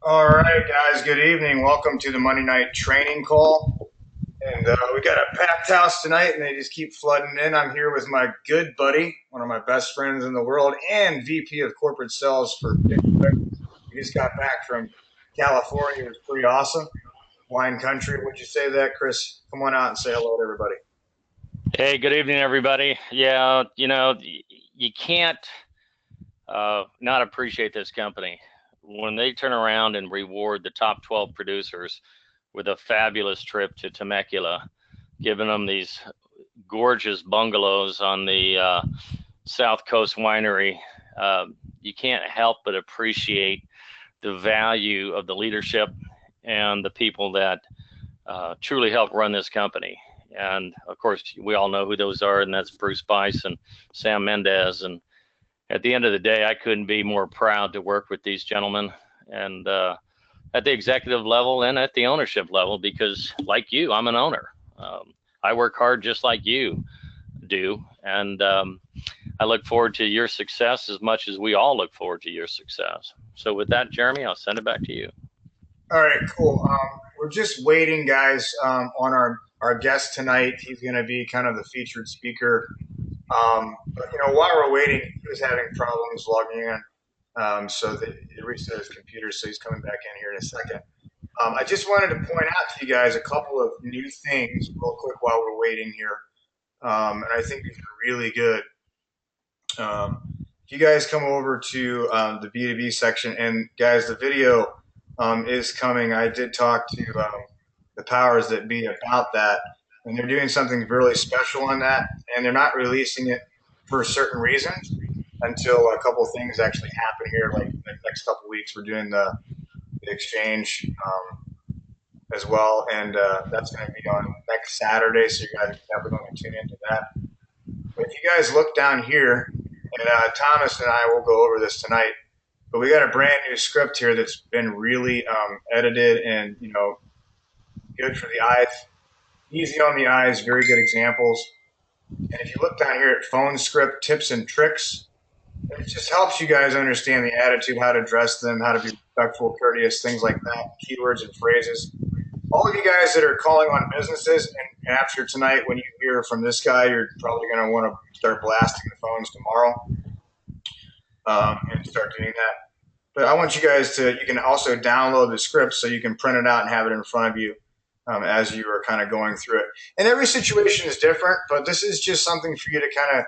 All right, guys. Good evening. Welcome to the Monday night training call. And we got a packed house tonight, and they just keep flooding in. I'm here with my good buddy, one of my best friends in the world, and VP of Corporate Sales for beqyck. He just got back from California. It was pretty awesome. Wine country. Would you say that, Chris? Come on out and say hello to everybody. Hey, good evening, everybody. Yeah, you can't not appreciate this company. When they turn around and reward the top 12 producers with a fabulous trip to Temecula, giving them these gorgeous bungalows on the South Coast winery, you can't help but appreciate the value of the leadership and the people that truly help run this company. And of course, we all know who those are, and that's Bruce Bice and Sam Mendez. And at the end of the day, I couldn't be more proud to work with these gentlemen, and at the executive level and at the ownership level, because like you, I'm an owner. I work hard just like you do, and I look forward to your success as much as we all look forward to your success. So with that, Jeremy, I'll send it back to you. All right, cool. We're just waiting, guys, on our guest tonight. He's going to be kind of the featured speaker. But while we're waiting, he was having problems logging in, so he reset his computer, so he's coming back in here in a second. I just wanted to point out to you guys a couple of new things real quick while we're waiting here, and I think these are really good. If you guys come over to the B2B section, and guys, the video is coming. I did talk to the powers that be about that, and they're doing something really special on that, and they're not releasing it for certain reasons until a couple of things actually happen here, like in the next couple of weeks. We're doing the exchange as well, and that's going to be on next Saturday, so you guys are definitely going to tune into that. But if you guys look down here, and Thomas and I will go over this tonight, but we got a brand new script here that's been really edited and good for the eyes, easy on the eyes, very good examples. And if you look down here at phone script tips and tricks, it just helps you guys understand the attitude, how to address them, how to be respectful, courteous, things like that, keywords and phrases. All of you guys that are calling on businesses, and after tonight, when you hear from this guy, you're probably going to want to start blasting the phones tomorrow and start doing that. But I want you guys you can also download the script so you can print it out and have it in front of you as you are kind of going through it. And every situation is different, but this is just something for you to kind of,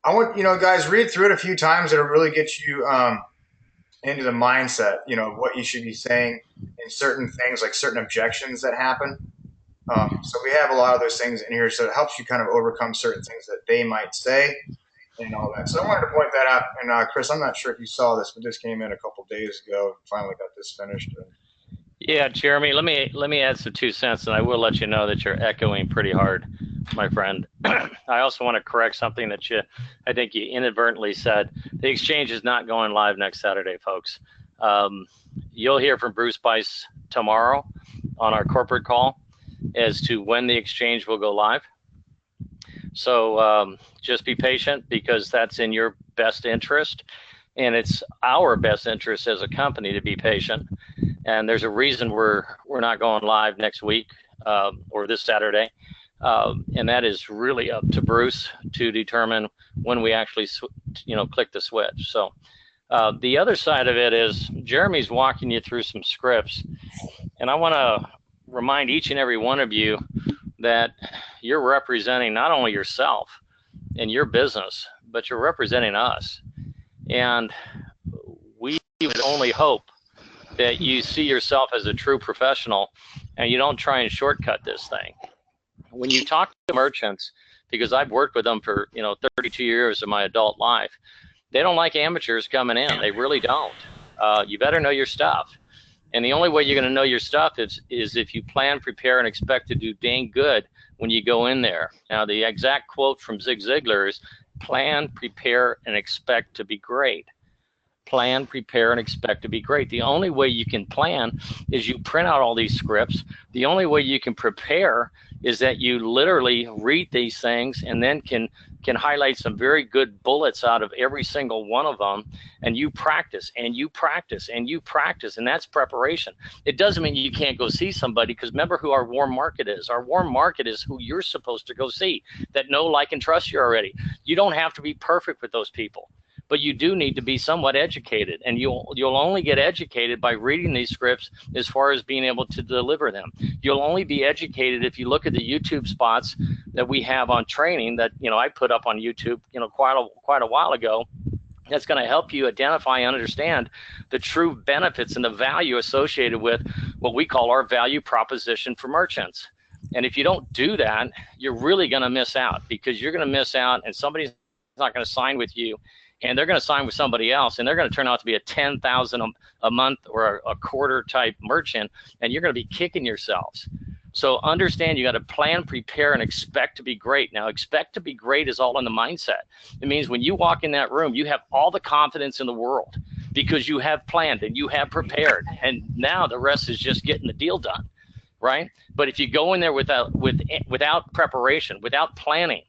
I want, guys, read through it a few times. It'll really get you into the mindset, of what you should be saying in certain things, like certain objections that happen. So we have a lot of those things in here, so it helps you kind of overcome certain things that they might say and all that. So I wanted to point that out. And Chris, I'm not sure if you saw this, but this came in a couple days ago. Finally got this finished. Yeah, Jeremy, let me add some 2 cents, and I will let you know that you're echoing pretty hard, my friend. I also want to correct something that I think you inadvertently said. The exchange is not going live next Saturday, folks. You'll hear from Bruce Bice tomorrow on our corporate call as to when the exchange will go live. So just be patient, because that's in your best interest, and it's our best interest as a company to be patient. And there's a reason we're not going live next week or this Saturday, and that is really up to Bruce to determine when we actually click the switch. So the other side of it is Jeremy's walking you through some scripts, and I want to remind each and every one of you that you're representing not only yourself and your business, but you're representing us. And we would only hope that you see yourself as a true professional and you don't try and shortcut this thing. When you talk to merchants, because I've worked with them for 32 years of my adult life, they don't like amateurs coming in. They really don't. You better know your stuff. And the only way you're going to know your stuff is if you plan, prepare, and expect to do dang good when you go in there. Now, the exact quote from Zig Ziglar is, plan, prepare, and expect to be great. Plan, prepare, and expect to be great. The only way you can plan is you print out all these scripts. The only way you can prepare is that you literally read these things and then can can highlight some very good bullets out of every single one of them, and you practice and you practice and you practice, and that's preparation. It doesn't mean you can't go see somebody, because remember who our warm market is. Our warm market is who you're supposed to go see, that know, like, and trust you already. You don't have to be perfect with those people, but you do need to be somewhat educated, and you'll only get educated by reading these scripts as far as being able to deliver them. You'll only be educated if you look at the YouTube spots that we have on training that, I put up on YouTube, quite a while ago. That's going to help you identify and understand the true benefits and the value associated with what we call our value proposition for merchants. And if you don't do that, you're really going to miss out, because you're going to miss out, and somebody's not going to sign with you, and they're going to sign with somebody else, and they're going to turn out to be a $10,000 a month or a quarter type merchant, and you're going to be kicking yourselves. So understand, you got to plan, prepare, and expect to be great. Now, expect to be great is all in the mindset. It means when you walk in that room, you have all the confidence in the world, because you have planned and you have prepared, and now the rest is just getting the deal done, right? But if you go in there without preparation, without planning,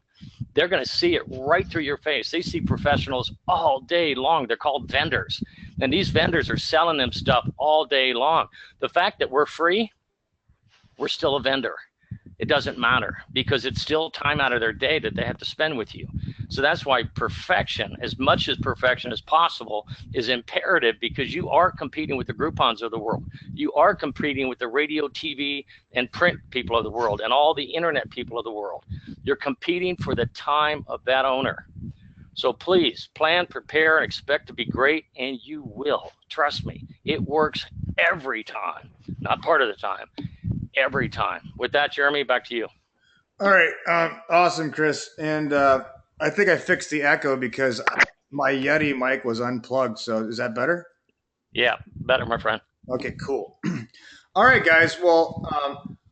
they're going to see it right through your face. They see professionals all day long. They're called vendors. And these vendors are selling them stuff all day long. The fact that we're free, we're still a vendor. It doesn't matter, because it's still time out of their day that they have to spend with you. So that's why perfection, as much as perfection as possible, is imperative, because you are competing with the Groupons of the world. You are competing with the radio, TV, and print people of the world, and all the internet people of the world. You're competing for the time of that owner. So please plan, prepare, and expect to be great, and you will. Trust me, it works every time, not part of the time. Every time. With that, Jeremy, back to you. All right. Awesome, Chris. And I think I fixed the echo because my Yeti mic was unplugged. So is that better? Yeah, better, my friend. Okay, cool. All right, guys. Well,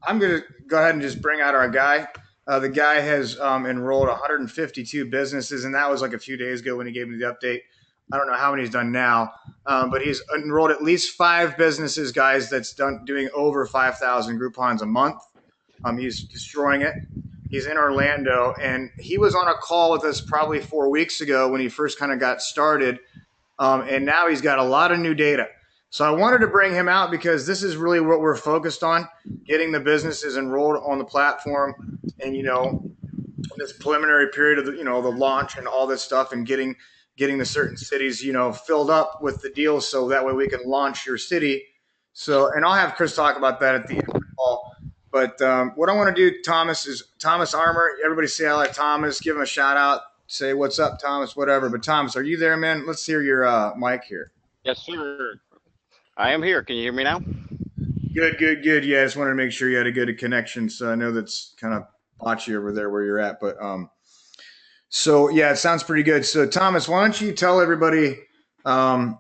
I'm going to go ahead and just bring out our guy. The guy has enrolled 152 businesses, and that was like a few days ago when he gave me the update. I don't know how many he's done now, but he's enrolled at least 5 businesses, guys, that's doing over 5,000 Groupons a month. He's destroying it. He's in Orlando, and he was on a call with us probably 4 weeks ago when he first kind of got started, and now he's got a lot of new data. So I wanted to bring him out because this is really what we're focused on, getting the businesses enrolled on the platform, and this preliminary period of the launch and all this stuff, and getting the certain cities, filled up with the deals, so that way we can launch your city. So, and I'll have Chris talk about that at the end of the call. But what I want to do, Thomas, is Thomas Armour. Everybody say hi, Thomas. Give him a shout out. Say what's up, Thomas. Whatever. But Thomas, are you there, man? Let's hear your mic here. Yes, sir. I am here. Can you hear me now? Good. Yeah, I just wanted to make sure you had a good connection. So I know that's kind of patchy over there where you're at, but so yeah, it sounds pretty good. So Thomas, why don't you tell everybody? You know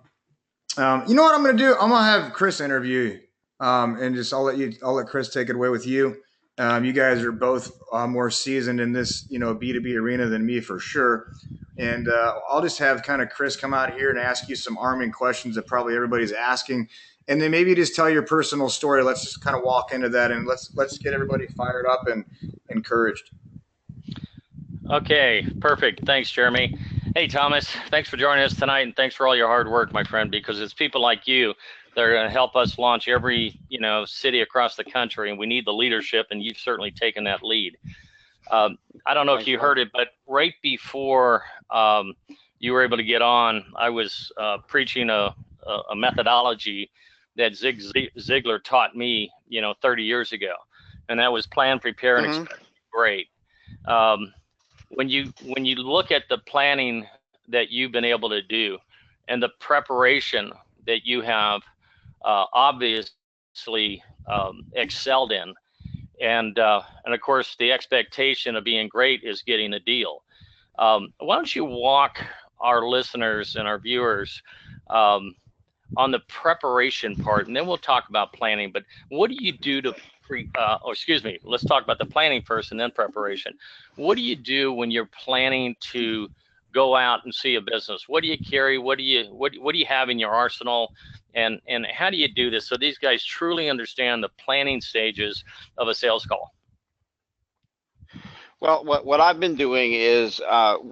what I'm going to do? I'm going to have Chris interview you, and just I'll let Chris take it away with you. You guys are both more seasoned in this B2B arena than me for sure, and I'll just have kind of Chris come out here and ask you some arming questions that probably everybody's asking, and then maybe just tell your personal story. Let's just kind of walk into that, and let's get everybody fired up and encouraged. Okay, perfect. Thanks, Jeremy. Hey, Thomas, thanks for joining us tonight, and thanks for all your hard work, my friend, because it's people like you that are going to help us launch every city across the country, and we need the leadership, and you've certainly taken that lead. I don't know if you heard it, but right before you were able to get on, I was preaching a methodology that Zig Ziglar taught me 30 years ago, and that was plan, prepare, and expect. Great. When you look at the planning that you've been able to do and the preparation that you have obviously excelled in, and of course the expectation of being great is getting a deal. Why don't you walk our listeners and our viewers on the preparation part, and then we'll talk about planning. But what do you do to let's talk about the planning first and then preparation. What do you do when you're planning to go out and see a business? What do you carry? What do you have in your arsenal? And how do you do this so these guys truly understand the planning stages of a sales call? Well, what I've been doing is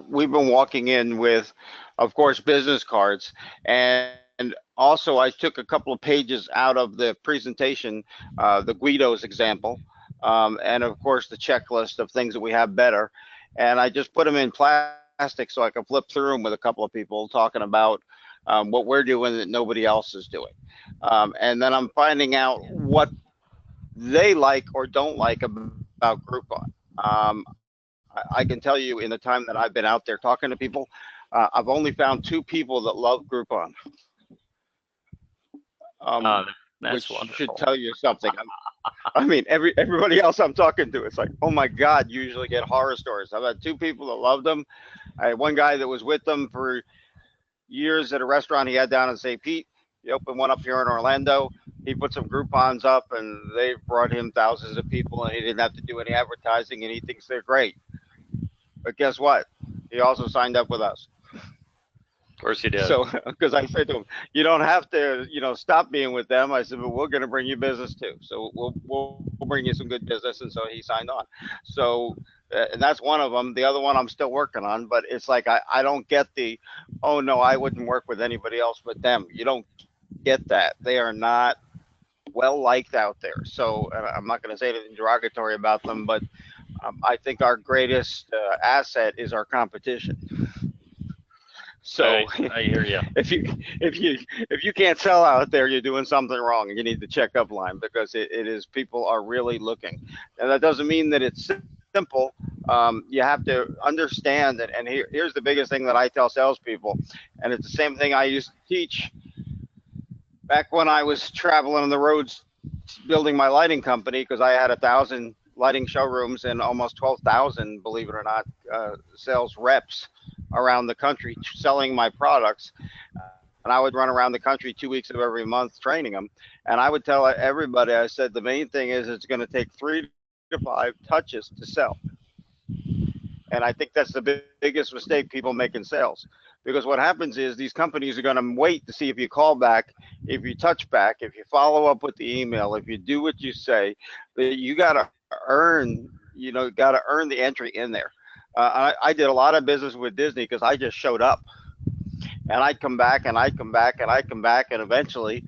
we've been walking in with, of course, business cards, and also I took a couple of pages out of the presentation, the Guido's example, and of course the checklist of things that we have better, and I just put them in plastic so I can flip through them with a couple of people talking about what we're doing that nobody else is doing, and then I'm finding out what they like or don't like about Groupon. I can tell you in the time that I've been out there talking to people, I've only found two people that love Groupon, Uh, um, which that's should wonderful. tell you something. I mean, everybody else I'm talking to, it's like, oh my God, you usually get horror stories. I've had two people that loved them. I had one guy that was with them for years at a restaurant he had down in St. Pete. He opened one up here in Orlando. He put some Groupons up, and they brought him thousands of people, and he didn't have to do any advertising, and he thinks they're great. But guess what? He also signed up with us. Of course you did. So, because I said to him, you don't have to, stop being with them. I said, but we're going to bring you business too. So we'll bring you some good business. And so he signed on. So, and that's one of them. The other one I'm still working on, but it's like, I don't get the, oh no, I wouldn't work with anybody else but them. You don't get that. They are not well liked out there. So I'm not going to say anything derogatory about them, but I think our greatest asset is our competition. So I hear you. if you can't sell out there, you're doing something wrong, and you need the checkup line because it is people are really looking, and that doesn't mean that it's simple. You have to understand that, and here's the biggest thing that I tell salespeople, and it's the same thing I used to teach back when I was traveling on the roads building my lighting company because I had 1,000 lighting showrooms and almost 12,000, believe it or not, sales reps around the country selling my products. And I would run around the country 2 weeks of every month training them. And I would tell everybody, I said, the main thing is it's going to take 3 to 5 touches to sell. And I think that's the biggest mistake people make in sales. Because what happens is these companies are going to wait to see if you call back, if you touch back, if you follow up with the email, if you do what you say. You got to earn, got to earn the entry in there. I did a lot of business with Disney because I just showed up, and I'd come back and I'd come back and I'd come back, and eventually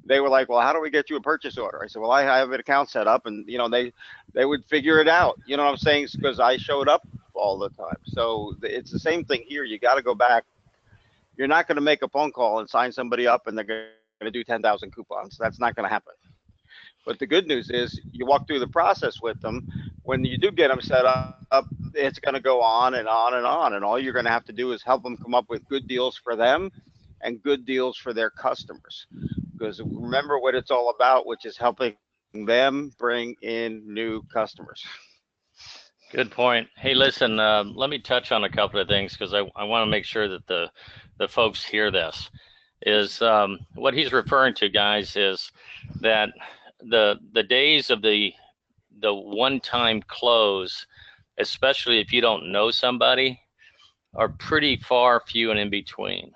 they were like, well, how do we get you a purchase order? I said, well, I have an account set up, and they would figure it out. You know what I'm saying? Because I showed up all the time. So it's the same thing here. You got to go back. You're not going to make a phone call and sign somebody up and they're going to do 10,000 coupons. That's not going to happen. But the good news is you walk through the process with them. When you do get them set up, it's going to go on and on and on. And all you're going to have to do is help them come up with good deals for them and good deals for their customers. Because remember what it's all about, which is helping them bring in new customers. Good point. Hey, listen, let me touch on a couple of things because I want to make sure that the folks hear this. Is what he's referring to, guys, is that the days of the one-time close, especially if you don't know somebody, are pretty far few and in between.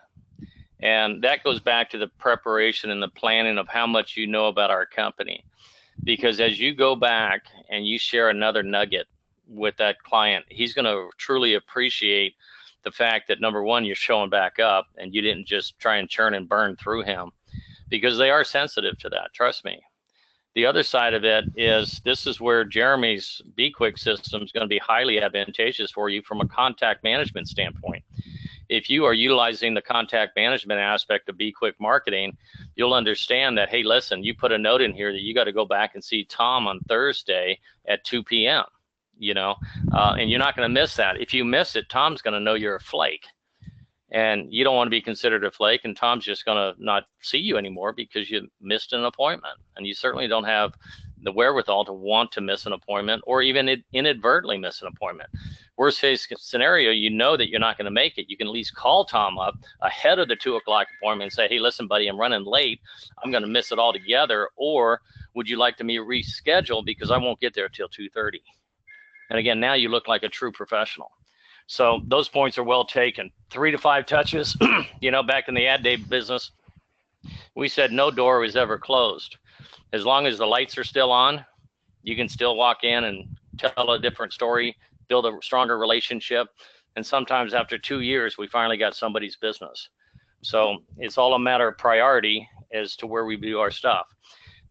And that goes back to the preparation and the planning of how much you know about our company. Because as you go back and you share another nugget with that client, he's going to truly appreciate the fact that, number one, you're showing back up and you didn't just try and churn and burn through him, because they are sensitive to that. Trust me. The other side of it is this is where Jeremy's beqyck system is going to be highly advantageous for you from a contact management standpoint. If you are utilizing the contact management aspect of beqyck marketing, you'll understand that, hey, listen, you put a note in here that you got to go back and see Tom on Thursday at 2 p.m., and you're not going to miss that. If you miss it, Tom's going to know you're a flake. And you don't want to be considered a flake, and Tom's just going to not see you anymore because you missed an appointment. And you certainly don't have the wherewithal to want to miss an appointment or even inadvertently miss an appointment. Worst case scenario, you know that you're not going to make it. You can at least call Tom up ahead of the 2 o'clock appointment and say, hey, listen, buddy, I'm running late. I'm going to miss it altogether. Or would you like to me reschedule because I won't get there till 2:30? And again, now you look like a true professional. So those points are well taken. 3 to 5 touches. Back in the ad day business, we said no door was ever closed. As long as the lights are still on, you can still walk in and tell a different story build a stronger relationship. And sometimes after 2 years, we finally got somebody's business. So it's all a matter of priority as to where we do our stuff.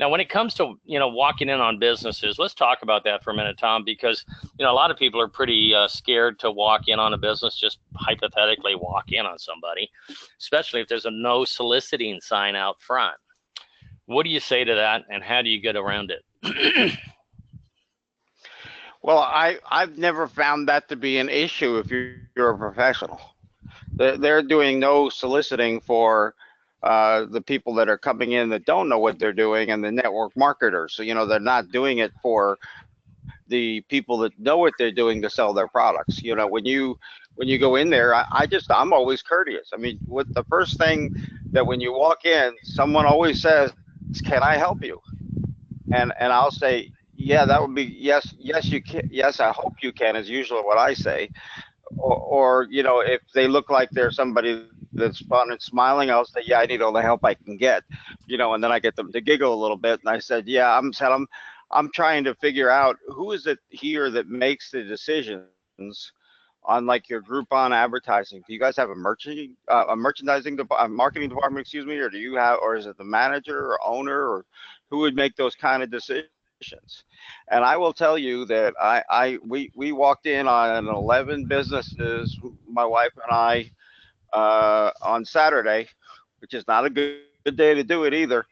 Now, when it comes to, walking in on businesses, let's talk about that for a minute, Tom, because, a lot of people are pretty scared to walk in on a business, just hypothetically walk in on somebody, especially if there's a no soliciting sign out front. What do you say to that, and how do you get around it? Well, I've never found that to be an issue if you're a professional. They're doing no soliciting for the people that are coming in that don't know what they're doing, and the network marketers. So, they're not doing it for the people that know what they're doing to sell their products. When you go in there, I'm always courteous. I mean, with the first thing that when you walk in, someone always says, "Can I help you?" And I'll say, "Yeah, that would be yes, you can. Yes, I hope you can," is usually what I say. Or if they look like they're somebody that's fun and smiling, I'll say, "Yeah, I need all the help I can get," and then I get them to giggle a little bit. And I said, "Yeah, I'm trying to figure out who is it here that makes the decisions on like your Groupon advertising. Do you guys have a marketing department, excuse me, or do you have, or is it the manager or owner, or who would make those kind of decisions?" And I will tell you that we walked in on 11 businesses, my wife and I, on Saturday, which is not a good day to do it either.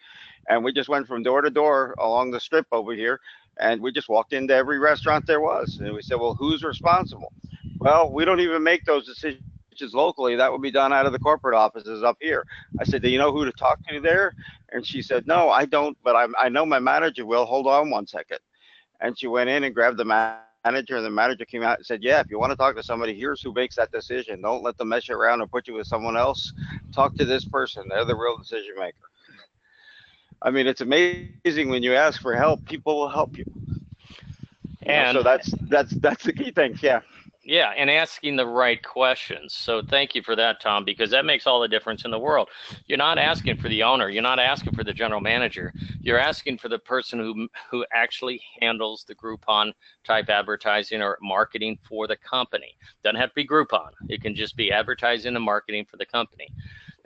And we just went from door to door along the strip over here, and we just walked into every restaurant there was. And we said, "Well, who's responsible?" "Well, we don't even make those decisions locally. That would be done out of the corporate offices up here." I said, "Do you know who to talk to there?" And she said, "No, I don't, but I know my manager will. Hold on one second." And she went in and grabbed the manager, and the manager came out and said, "Yeah, if you want to talk to somebody, here's who makes that decision. Don't let them mess you around and put you with someone else. Talk to this person. They're the real decision maker." I mean, it's amazing when you ask for help, people will help you. And so that's the key thing. Yeah. Yeah, and asking the right questions. So thank you for that, Tom, because that makes all the difference in the world. You're not asking for the owner. You're not asking for the general manager. You're asking for the person who actually handles the Groupon type advertising or marketing for the company. Doesn't have to be Groupon. It can just be advertising and marketing for the company.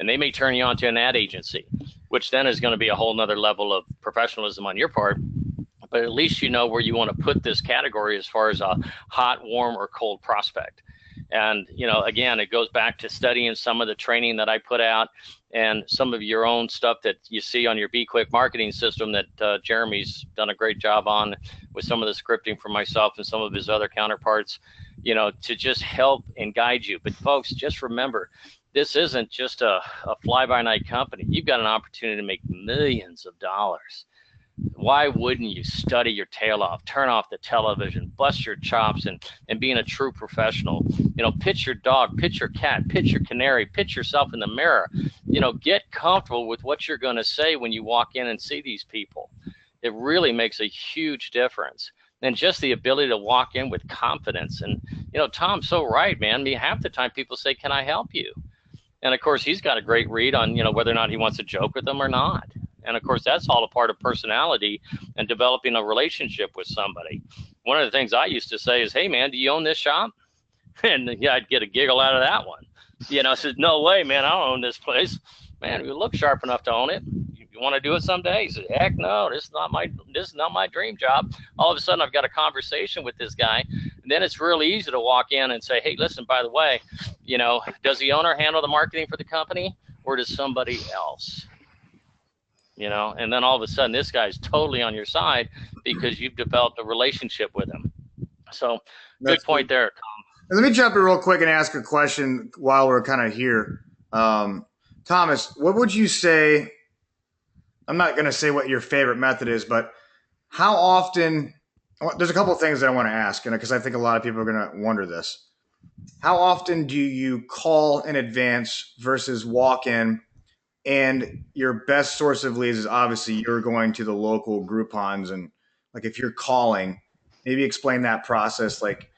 And they may turn you on to an ad agency, which then is going to be a whole nother level of professionalism on your part. But at least you know where you want to put this category as far as a hot, warm, or cold prospect. And, again, it goes back to studying some of the training that I put out and some of your own stuff that you see on your beqyck marketing system that Jeremy's done a great job on with some of the scripting for myself and some of his other counterparts, to just help and guide you. But folks, just remember, this isn't just a fly-by-night company. You've got an opportunity to make millions of dollars. Why wouldn't you study your tail off, turn off the television, bust your chops, and being a true professional? Pitch your dog, pitch your cat, pitch your canary, pitch yourself in the mirror. Get comfortable with what you're going to say when you walk in and see these people. It really makes a huge difference. And just the ability to walk in with confidence. And, Tom's so right, man. I mean, half the time people say, "Can I help you?" And of course, he's got a great read on, whether or not he wants to joke with them or not. And of course, that's all a part of personality and developing a relationship with somebody. One of the things I used to say is, "Hey, man, do you own this shop?" And yeah, I'd get a giggle out of that one. I said, "No way, man, I don't own this place." "Man, you look sharp enough to own it. You want to do it someday?" He said, "Heck no, this is not my dream job." All of a sudden, I've got a conversation with this guy. And then it's really easy to walk in and say, "Hey, listen, by the way, does the owner handle the marketing for the company, or does somebody else?" And then all of a sudden this guy's totally on your side because you've developed a relationship with him. So good point there, Tom. Let me jump in real quick and ask a question while we're kind of here. Thomas, what would you say? I'm not going to say what your favorite method is, but how often, there's a couple of things that I want to ask, because I think a lot of people are going to wonder this. How often do you call in advance versus walk in? And your best source of leads is obviously you're going to the local Groupons, and like if you're calling, maybe explain that process, like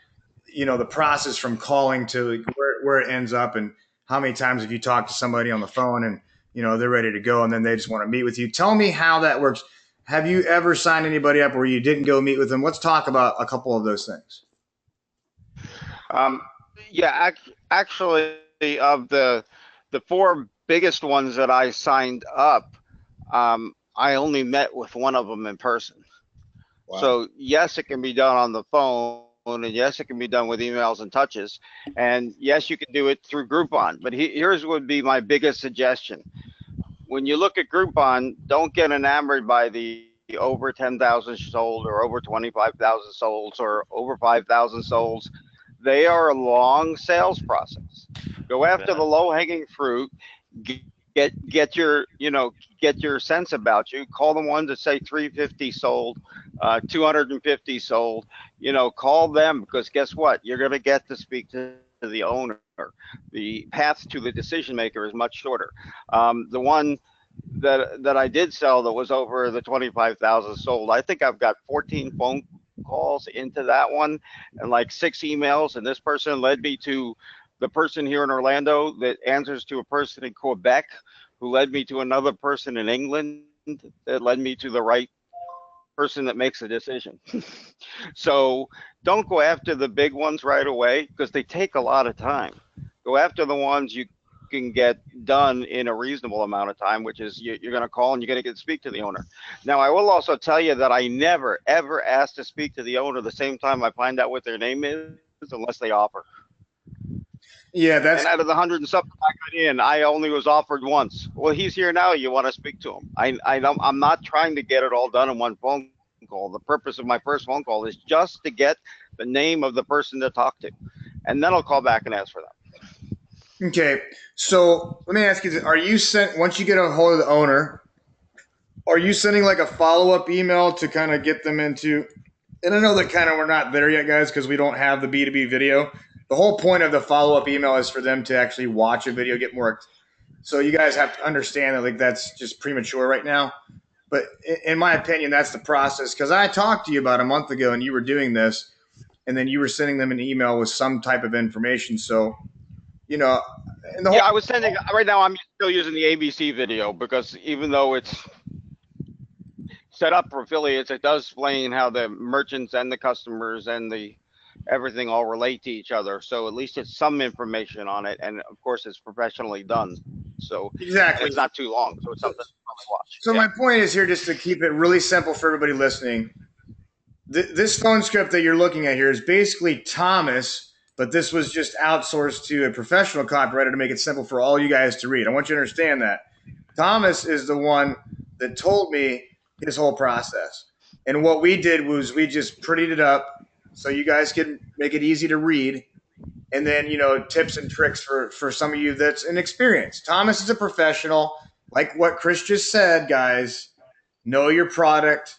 the process from calling to where it ends up, and how many times have you talked to somebody on the phone and they're ready to go and then they just want to meet with you. Tell me how that works. Have you ever signed anybody up where you didn't go meet with them? Let's talk about a couple of those things. Um, yeah, actually, of the four biggest ones that I signed up, I only met with one of them in person. Wow. So yes, it can be done on the phone, and yes, it can be done with emails and touches, and yes, you can do it through Groupon. But here's would be my biggest suggestion: when you look at Groupon, don't get enamored by the over 10,000 sold or over 25,000 solds or over 5,000 solds. They are a long sales process. Go after the low hanging fruit. Get your get your sense about you. Call the ones that say 350 sold, 250 sold. Call them, because guess what? You're going to get to speak to the owner. The path to the decision maker is much shorter. The one that I did sell that was over the 25,000 sold, I think I've got 14 phone calls into that one and like 6 emails. And this person led me to the person here in Orlando that answers to a person in Quebec, who led me to another person in England that led me to the right person that makes a decision. So don't go after the big ones right away, because they take a lot of time. Go after the ones you can get done in a reasonable amount of time, which is you're going to call and you're going to get to speak to the owner. Now, I will also tell you that I never, ever ask to speak to the owner the same time I find out what their name is, unless they offer. Yeah, that's And out of the 100 and something I got in, I only was offered once. Well, he's here now. You want to speak to him? I'm not trying to get it all done in one phone call. The purpose of my first phone call is just to get the name of the person to talk to, and then I'll call back and ask for that. okay. So let me ask you this. Are you sent once you get a hold of the owner, are you sending like a follow-up email to kind of get them into, and I know that kind of we're not there yet, guys, because we don't have the B2B video. The whole point of the follow-up email is for them to actually watch a video, get more. So you guys have to understand that like that's just premature right now. But in my opinion, that's the process. Because I talked to you about a month ago, and you were doing this, and then you were sending them an email with some type of information. So you know, and the whole Yeah, I was sending right now. I'm still using the ABC video, because even though it's set up for affiliates, it does explain how the merchants and the customers and the everything all relate to each other. So at least it's some information on it, and of course it's professionally done. So, and exactly. it's not too long, so it's something to probably watch. So Yeah. my point is here, just to keep it really simple for everybody listening. This phone script that you're looking at here is basically Thomas, but this was just outsourced to a professional copywriter to make it simple for all you guys to read. I want you to understand that Thomas is the one that told me his whole process. And what we did was we just prettied it up so you guys can make it easy to read. And then, tips and tricks for some of you that's inexperienced. Thomas is a professional. Like what Chris just said, guys, know your product,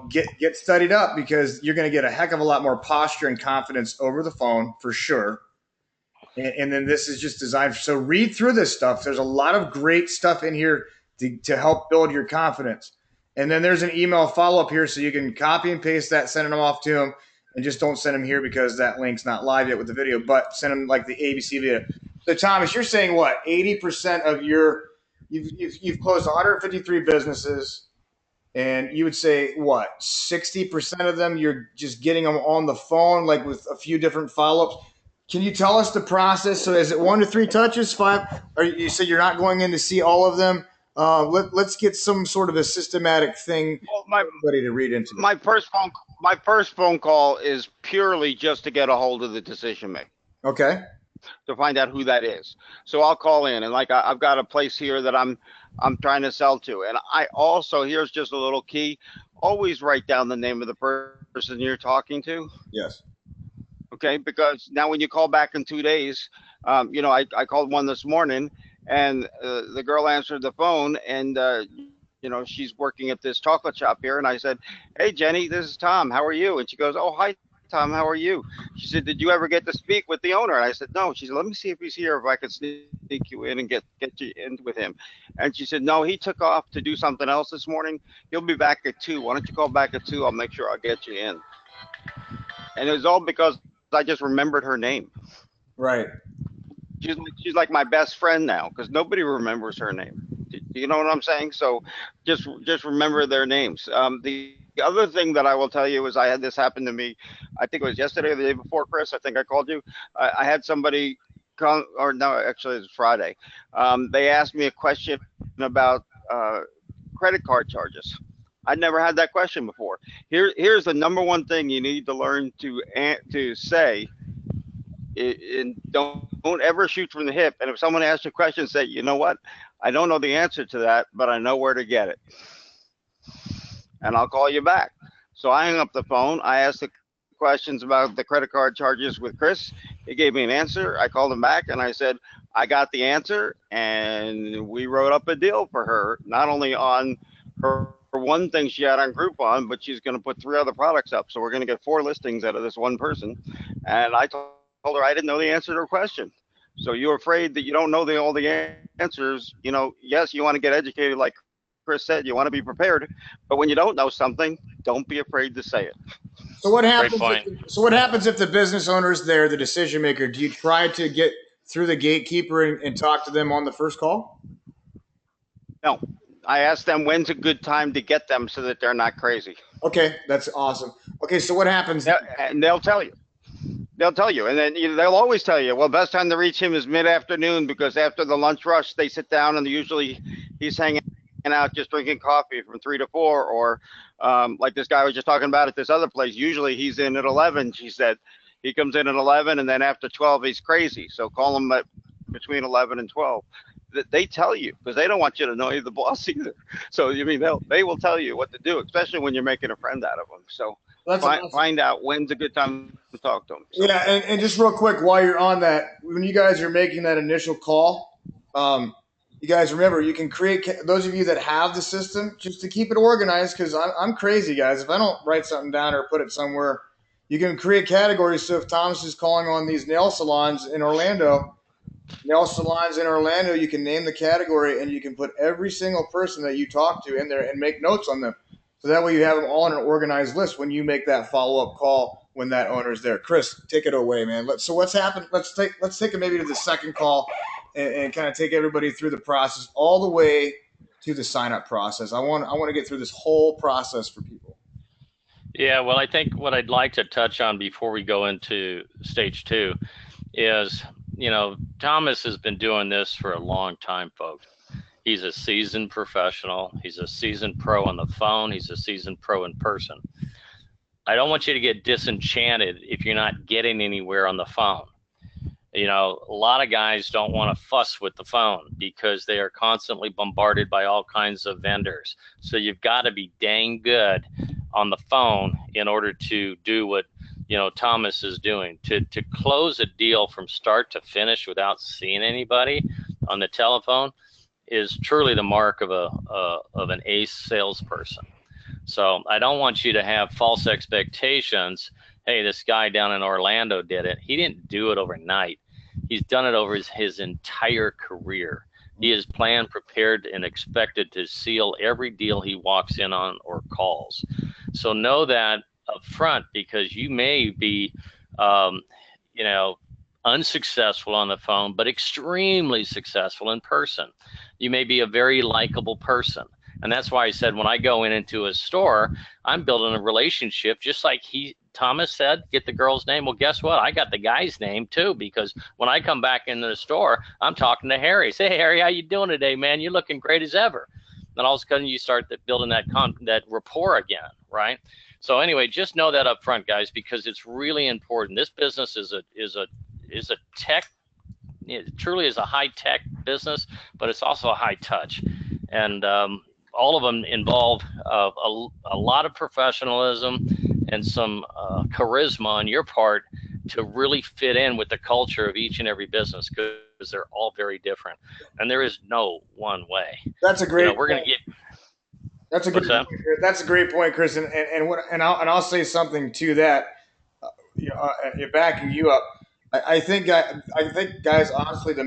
get studied up, because you're going to get a heck of a lot more posture and confidence over the phone for sure. And then this is just designed. So read through this stuff. There's a lot of great stuff in here to help build your confidence. And then there's an email follow up here, so you can copy and paste that, send them off to them, and just don't send them here because that link's not live yet with the video. But send them like the ABC video. So Thomas, you're saying what? 80% of you've closed 153 businesses, and you would say what? 60% of them you're just getting them on the phone, like with a few different follow ups. Can you tell us the process? So is it 1 to 3 touches, five? Or you say you're not going in to see all of them? Let's get some sort of a systematic thing Well, for everybody to read into. my first phone call is purely just to get a hold of the decision maker, Okay. to find out who that is. So I'll call in, and like I've got a place here that I'm trying to sell to, and I also, here's just a little key: always write down the name of the person you're talking to. Yes. Okay, because now when you call back in 2 days, I called one this morning, and the girl answered the phone, and she's working at this chocolate shop here, and I said, "Hey Jenny, this is Tom. How are you?" And she goes, "Oh, hi Tom, how are you?" She said, "Did you ever get to speak with the owner?" And I said, "No." She said, "Let me see if he's here, if I could sneak you in and get you in with him." And she said, "No, he took off to do something else this morning. He'll be back at 2. Why don't you call back at 2? I'll make sure I'll get you in." And it was all because I just remembered her name. Right. She's like my best friend now, because nobody remembers her name. You know what I'm saying? So just remember their names. The other thing that I will tell you is I had this happen to me. I think it was yesterday or the day before, Chris. I think I called you. I had somebody call, or no, actually it was Friday. They asked me a question about credit card charges. I'd never had that question before. Here's the number one thing you need to learn to say. And don't ever shoot from the hip. And if someone asks you a question, say, you know what? I don't know the answer to that, but I know where to get it, and I'll call you back. So I hung up the phone. I asked the questions about the credit card charges with Chris. He gave me an answer. I called him back and I said, I got the answer, and we wrote up a deal for her, not only on her one thing she had on Groupon, but she's going to put 3 other products up. So we're going to get 4 listings out of this one person. And I told her I didn't know the answer to her question. So you're afraid that you don't know all the answers. You know, yes, you want to get educated, like Chris said, you want to be prepared. But when you don't know something, don't be afraid to say it. So what Great happens? point. So what happens if the business owner is there, the decision maker? Do you try to get through the gatekeeper and talk to them on the first call? No, I asked them when's a good time to get them so that they're not crazy. Okay, that's awesome. Okay, so what happens? And they'll tell you. They'll tell you, and then they'll always tell you, well, best time to reach him is mid-afternoon because after the lunch rush, they sit down and usually he's hanging out just drinking coffee from 3 to 4, or like this guy was just talking about at this other place. Usually he's in at 11. She said he comes in at 11, and then after 12 he's crazy. So call him at between 11 and 12. They tell you because they don't want you to know you're the boss either. So I mean they will tell you what to do, especially when you're making a friend out of them. So That's awesome. find out when's a good time to talk to them. So Yeah, and just real quick, while you're on that, when you guys are making that initial call, you guys remember you can create those of you that have the system just to keep it organized because I'm crazy, guys. If I don't write something down or put it somewhere, you can create categories. So if Thomas is calling on these nail salons in Orlando, you can name the category and you can put every single person that you talk to in there and make notes on them. So that way you have them all on an organized list when you make that follow up call when that owner's there. Chris, take it away, man. So what's happened? Let's take it maybe to the second call and kind of take everybody through the process all the way to the sign up process. I want to get through this whole process for people. Yeah, well, I think what I'd like to touch on before we go into stage 2 is, Thomas has been doing this for a long time, folks. He's a seasoned professional. He's a seasoned pro on the phone. He's a seasoned pro in person. I don't want you to get disenchanted if you're not getting anywhere on the phone. A lot of guys don't want to fuss with the phone because they are constantly bombarded by all kinds of vendors. So you've got to be dang good on the phone in order to do what Thomas is doing. To close a deal from start to finish without seeing anybody on the telephone is truly the mark of an ace salesperson. So I don't want you to have false expectations. Hey, this guy down in Orlando did it. He didn't do it overnight. He's done it over his entire career. He is planned, prepared, and expected to seal every deal he walks in on or calls. So know that up front, because you may be, unsuccessful on the phone, but extremely successful in person. You may be a very likable person. And that's why I said when I go into a store, I'm building a relationship, just like Thomas said, get the girl's name. Well, guess what? I got the guy's name too, because when I come back into the store, I'm talking to Harry. Say, hey, Harry, how you doing today, man? You're looking great as ever. Then all of a sudden you start building that rapport again, right? So anyway, just know that up front, guys, because it's really important. This business is a tech. It truly is a high tech business, but it's also a high touch, and all of them involve a lot of professionalism and some charisma on your part to really fit in with the culture of each and every business, because they're all very different, and there is no one way. That's a great. We're going to get. That's a great. That's a great point, Chris. And I'll say something to that. Backing you up. I think guys, honestly, the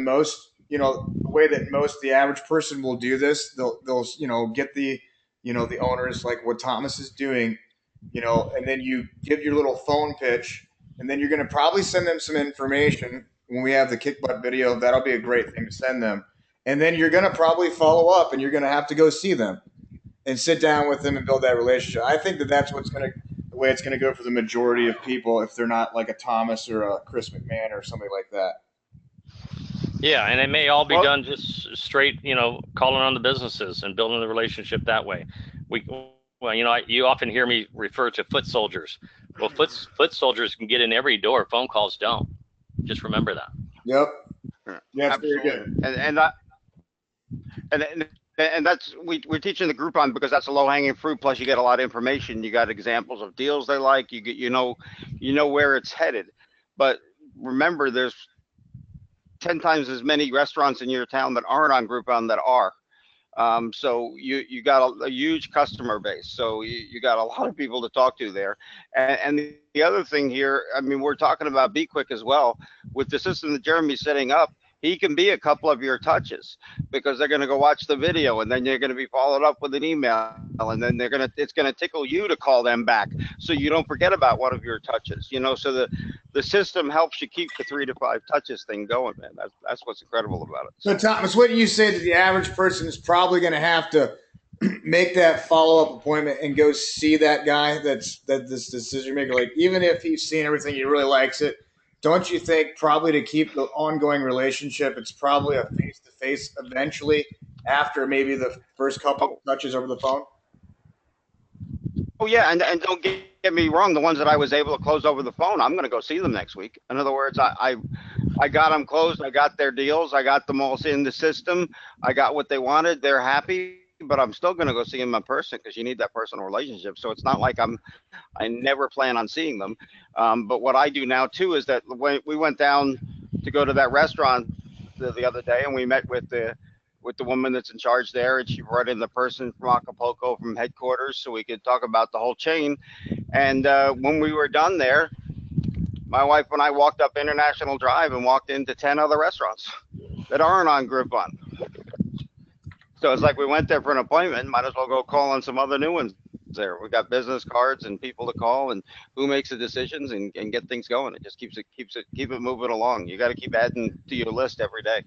way that the average person will do this, they'll get the owners like what Thomas is doing, and then you give your little phone pitch, and then you're going to probably send them some information when we have the kick butt video. That'll be a great thing to send them, and then you're going to probably follow up, and you're going to have to go see them and sit down with them and build that relationship. I think that that's what's going to the way it's going to go for the majority of people if they're not like a Thomas or a Chris McMahon or somebody like that. Yeah, and it may all be Well, done just straight, calling on the businesses and building the relationship that way. You often hear me refer to foot soldiers. Well, foot soldiers can get in every door. Phone calls don't. Just remember that. Yep. Yeah, that's very absolutely. good. And that's we're teaching the group on because that's a low hanging fruit. Plus, you get a lot of information. You got examples of deals they like. You know where it's headed. But remember, there's 10 times as many restaurants in your town that aren't on Groupon that are. So you got a huge customer base. So you got a lot of people to talk to there. And the other thing here, I mean, we're talking about beqyck as well. With the system that Jeremy's setting up, he can be a couple of your touches because they're going to go watch the video, and then you're going to be followed up with an email, and then it's going to tickle you to call them back so you don't forget about one of your touches. So the system helps you keep the 3 to 5 touches thing going, man. That's what's incredible about it. So, Thomas, what do you say that the average person is probably going to have to make that follow-up appointment and go see that guy that's this decision maker? Like, even if he's seen everything, he really likes it. Don't you think probably to keep the ongoing relationship, it's probably a face-to-face eventually after maybe the first couple of touches over the phone? Oh yeah, and don't get me wrong. The ones that I was able to close over the phone, I'm going to go see them next week. In other words, I got them closed. I got their deals. I got them all in the system. I got what they wanted. They're happy, but I'm still going to go see them in person because you need that personal relationship. So it's not like I never plan on seeing them. But what I do now too is that when we went down to go to that restaurant the other day, and we met with the woman that's in charge there, and she brought in the person from Acapulco from headquarters so we could talk about the whole chain. And when we were done there, my wife and I walked up International Drive and walked into 10 other restaurants that aren't on Groupon. So it's like we went there for an appointment, might as well go call on some other new ones there. We got business cards and people to call and who makes the decisions and get things going. It just keep it moving along. You got to keep adding to your list every day.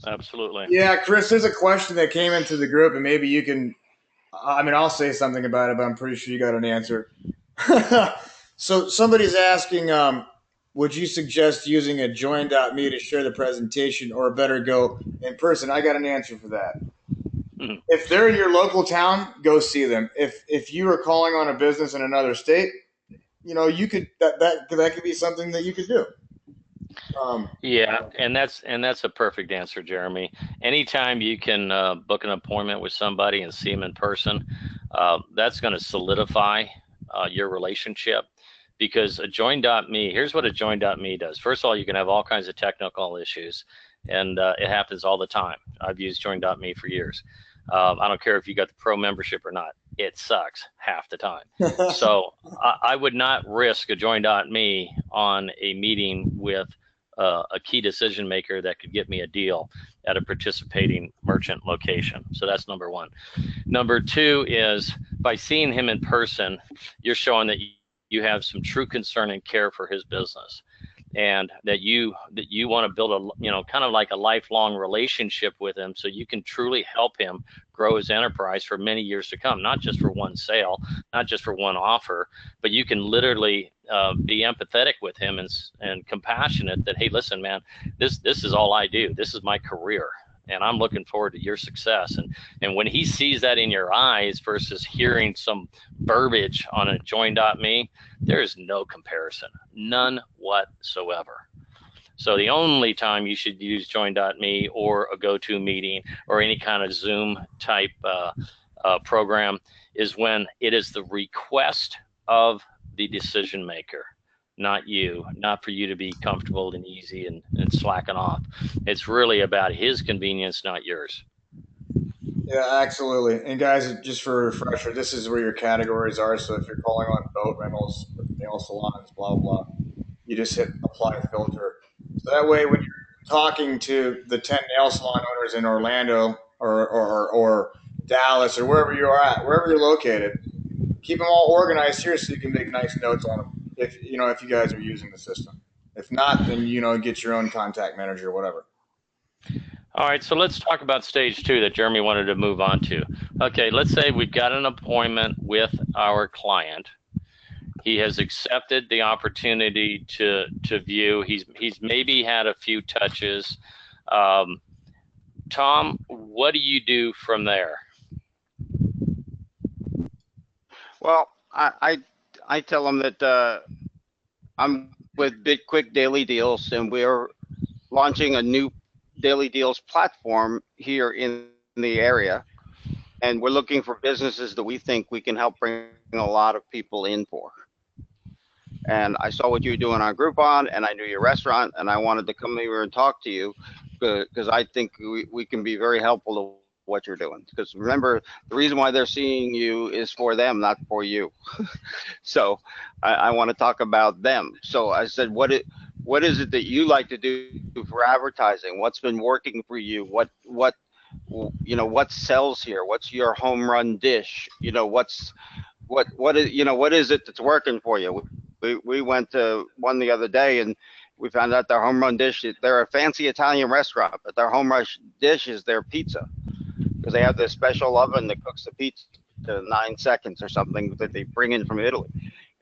Absolutely. Yeah, Chris, there's a question that came into the group, and maybe you can. I mean, I'll say something about it, but I'm pretty sure you got an answer. So somebody's asking, would you suggest using a join.me to share the presentation, or better go in person? I got an answer for that. Mhm. If they're in your local town, go see them. If you are calling on a business in another state, you could that could be something that you could do. Yeah, and that's a perfect answer, Jeremy. Anytime you can book an appointment with somebody and see them in person, that's going to solidify your relationship. Because a join.me, here's what a join.me does. First of all, you can have all kinds of technical issues, and it happens all the time. I've used join.me for years. I don't care if you got the pro membership or not. It sucks half the time. So I would not risk a join.me on a meeting with a key decision maker that could get me a deal at a participating merchant location. So that's number one. Number two is by seeing him in person, you're showing that you have some true concern and care for his business, and that you want to build a kind of like a lifelong relationship with him, so you can truly help him grow his enterprise for many years to come, not just for one sale, not just for one offer, but you can literally be empathetic with him and compassionate that, hey, listen, man, this is all I do. This is my career, and I'm looking forward to your success. And when he sees that in your eyes versus hearing some verbiage on a join.me, there is no comparison, none whatsoever. So the only time you should use join.me or a GoToMeeting or any kind of Zoom type program is when it is the request of the decision maker, not you, not for you to be comfortable and easy and slacking off. It's really about his convenience, not yours. Yeah, absolutely. And guys, just for a refresher, this is where your categories are. So if you're calling on boat rentals, nail salons, blah blah, you just hit apply filter. So that way, when you're talking to the 10 nail salon owners in Orlando or Dallas or wherever you are at, wherever you're located, keep them all organized here so you can make nice notes on them. If you guys are using the system. If not, then get your own contact manager or whatever. All right, so let's talk about stage 2 that Jeremy wanted to move on to. Okay, let's say we've got an appointment with our client. He has accepted the opportunity to view. He's maybe had a few touches. Tom, what do you do from there? Well, I tell them that I'm with beqyck Daily Deals, and we're launching a new Daily Deals platform here in the area, and we're looking for businesses that we think we can help bring a lot of people in for. And I saw what you were doing on Groupon, and I knew your restaurant, and I wanted to come here and talk to you because I think we can be very helpful to what you're doing. Because remember, the reason why they're seeing you is for them, not for you. So I want to talk about them. So I said, what is it that you like to do for advertising? What's been working for you? What sells here? What's your home run dish? What is it that's working for you? We went to one the other day, and we found out their home run dish, they're a fancy Italian restaurant, but their home run dish is their pizza, because they have this special oven that cooks the pizza to 9 seconds or something that they bring in from Italy.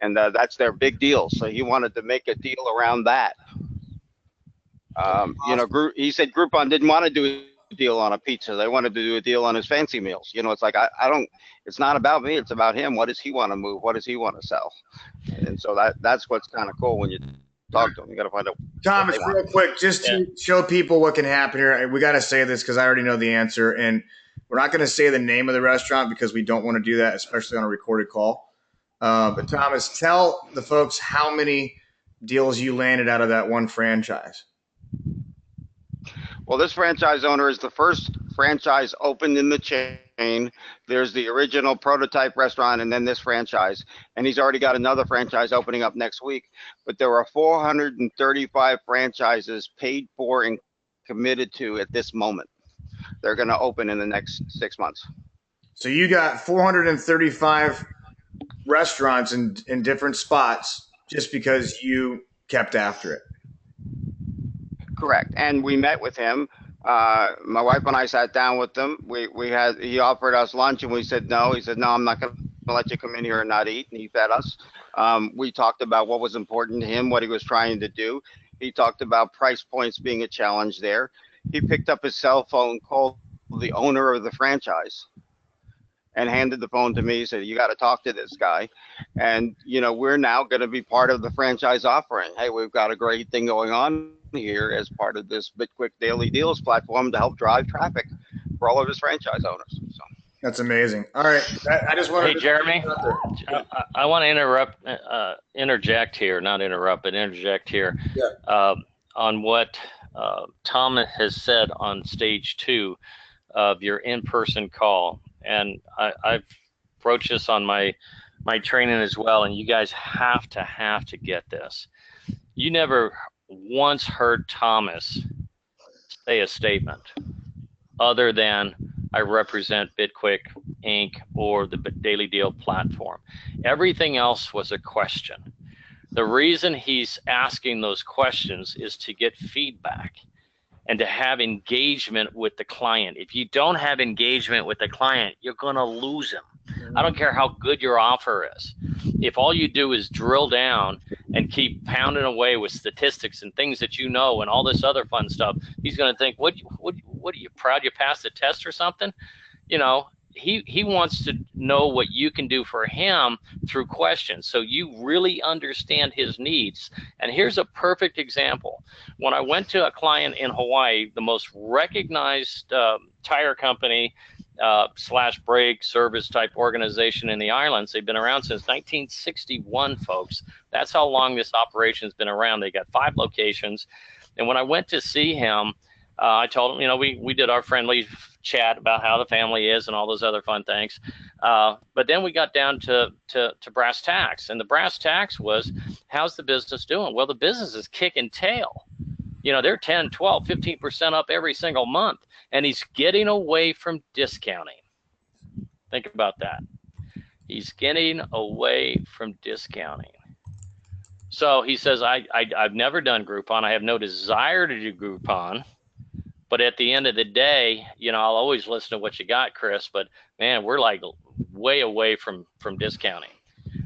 And that's their big deal. So he wanted to make a deal around that. He said Groupon didn't want to do a deal on a pizza. They wanted to do a deal on his fancy meals. It's like, I don't, it's not about me. It's about him. What does he want to move? What does he want to sell? And so that's what's kind of cool when you talk to him. You got to find out. Thomas, real quick, just to show people what can happen here. We got to say this because I already know the answer, and we're not going to say the name of the restaurant because we don't want to do that, especially on a recorded call. But Thomas, tell the folks how many deals you landed out of that one franchise. Well, this franchise owner is the first franchise opened in the chain. There's the original prototype restaurant and then this franchise. And he's already got another franchise opening up next week. But there are 435 franchises paid for and committed to at this moment. They're going to open in the next 6 months. So you got 435 restaurants in different spots just because you kept after it. Correct. And we met with him. My wife and I sat down with him. He offered us lunch and we said no. He said, no, I'm not going to let you come in here and not eat. And he fed us. We talked about what was important to him, what he was trying to do. He talked about price points being a challenge there. He picked up his cell phone, called the owner of the franchise, and handed the phone to me. He said, you got to talk to this guy. And, we're now going to be part of the franchise offering. Hey, we've got a great thing going on here as part of this beqyck Daily Deals platform to help drive traffic for all of his franchise owners. So that's amazing. All right. I just want to. Hey, Jeremy, I want to interject here, not interrupt, but interject here. Yeah. On what Tom has said on stage 2 of your in-person call. And I've broached this on my training as well, and you guys have to get this. You never once heard Thomas say a statement other than I represent beqyck Inc. or the Daily Deal platform. Everything else was a question. The reason he's asking those questions is to get feedback and to have engagement with the client. If you don't have engagement with the client, you're going to lose him. I don't care how good your offer is. If all you do is drill down and keep pounding away with statistics and things that you know and all this other fun stuff, he's going to think, what are you, proud you passed the test or something? He wants to know what you can do for him through questions. So you really understand his needs. And here's a perfect example. When I went to a client in Hawaii, the most recognized tire company / brake service type organization in the islands, they've been around since 1961, folks. That's how long this operation's been around. They got 5 locations. And when I went to see him, I told him, we did our friendly chat about how the family is and all those other fun things. But then we got down to brass tacks. And the brass tacks was, how's the business doing? Well, the business is kicking tail. They're 10, 12, 15% up every single month. And he's getting away from discounting. Think about that. He's getting away from discounting. So he says, I've never done Groupon. I have no desire to do Groupon. But at the end of the day, you know, I'll always listen to what you got, Chris, but man, we're like way away from discounting.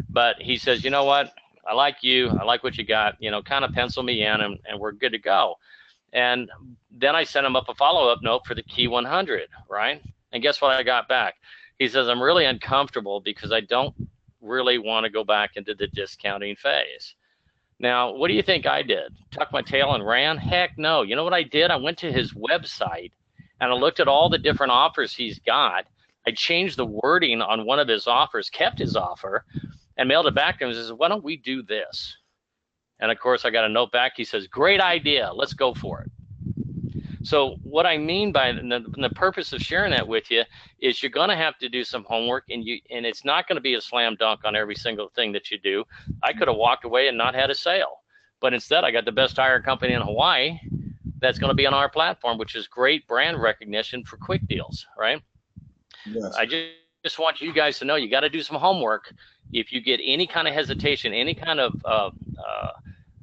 But he says, you know what? I like you. I like what you got, you know, kind of pencil me in and we're good to go. And then I sent him up a follow-up note for the Key 100, right? And guess what I got back? He says, I'm really uncomfortable because I don't really want to go back into the discounting phase. Now, what do you think I did? Tucked my tail and ran? Heck no. You know what I did? I went to his website and I looked at all the different offers he's got. I changed the wording on one of his offers, kept his offer, and mailed it back to him and says, why don't we do this? And of course, I got a note back. He says, great idea. Let's go for it. So what I mean by the purpose of sharing that with you is you're going to have to do some homework, and it's not going to be a slam dunk on every single thing that you do. I could have walked away and not had a sale, but instead I got the best tire company in Hawaii that's going to be on our platform, which is great brand recognition for qyckdeals, right? Yes. I just want you guys to know you got to do some homework. If you get any kind of hesitation, any kind of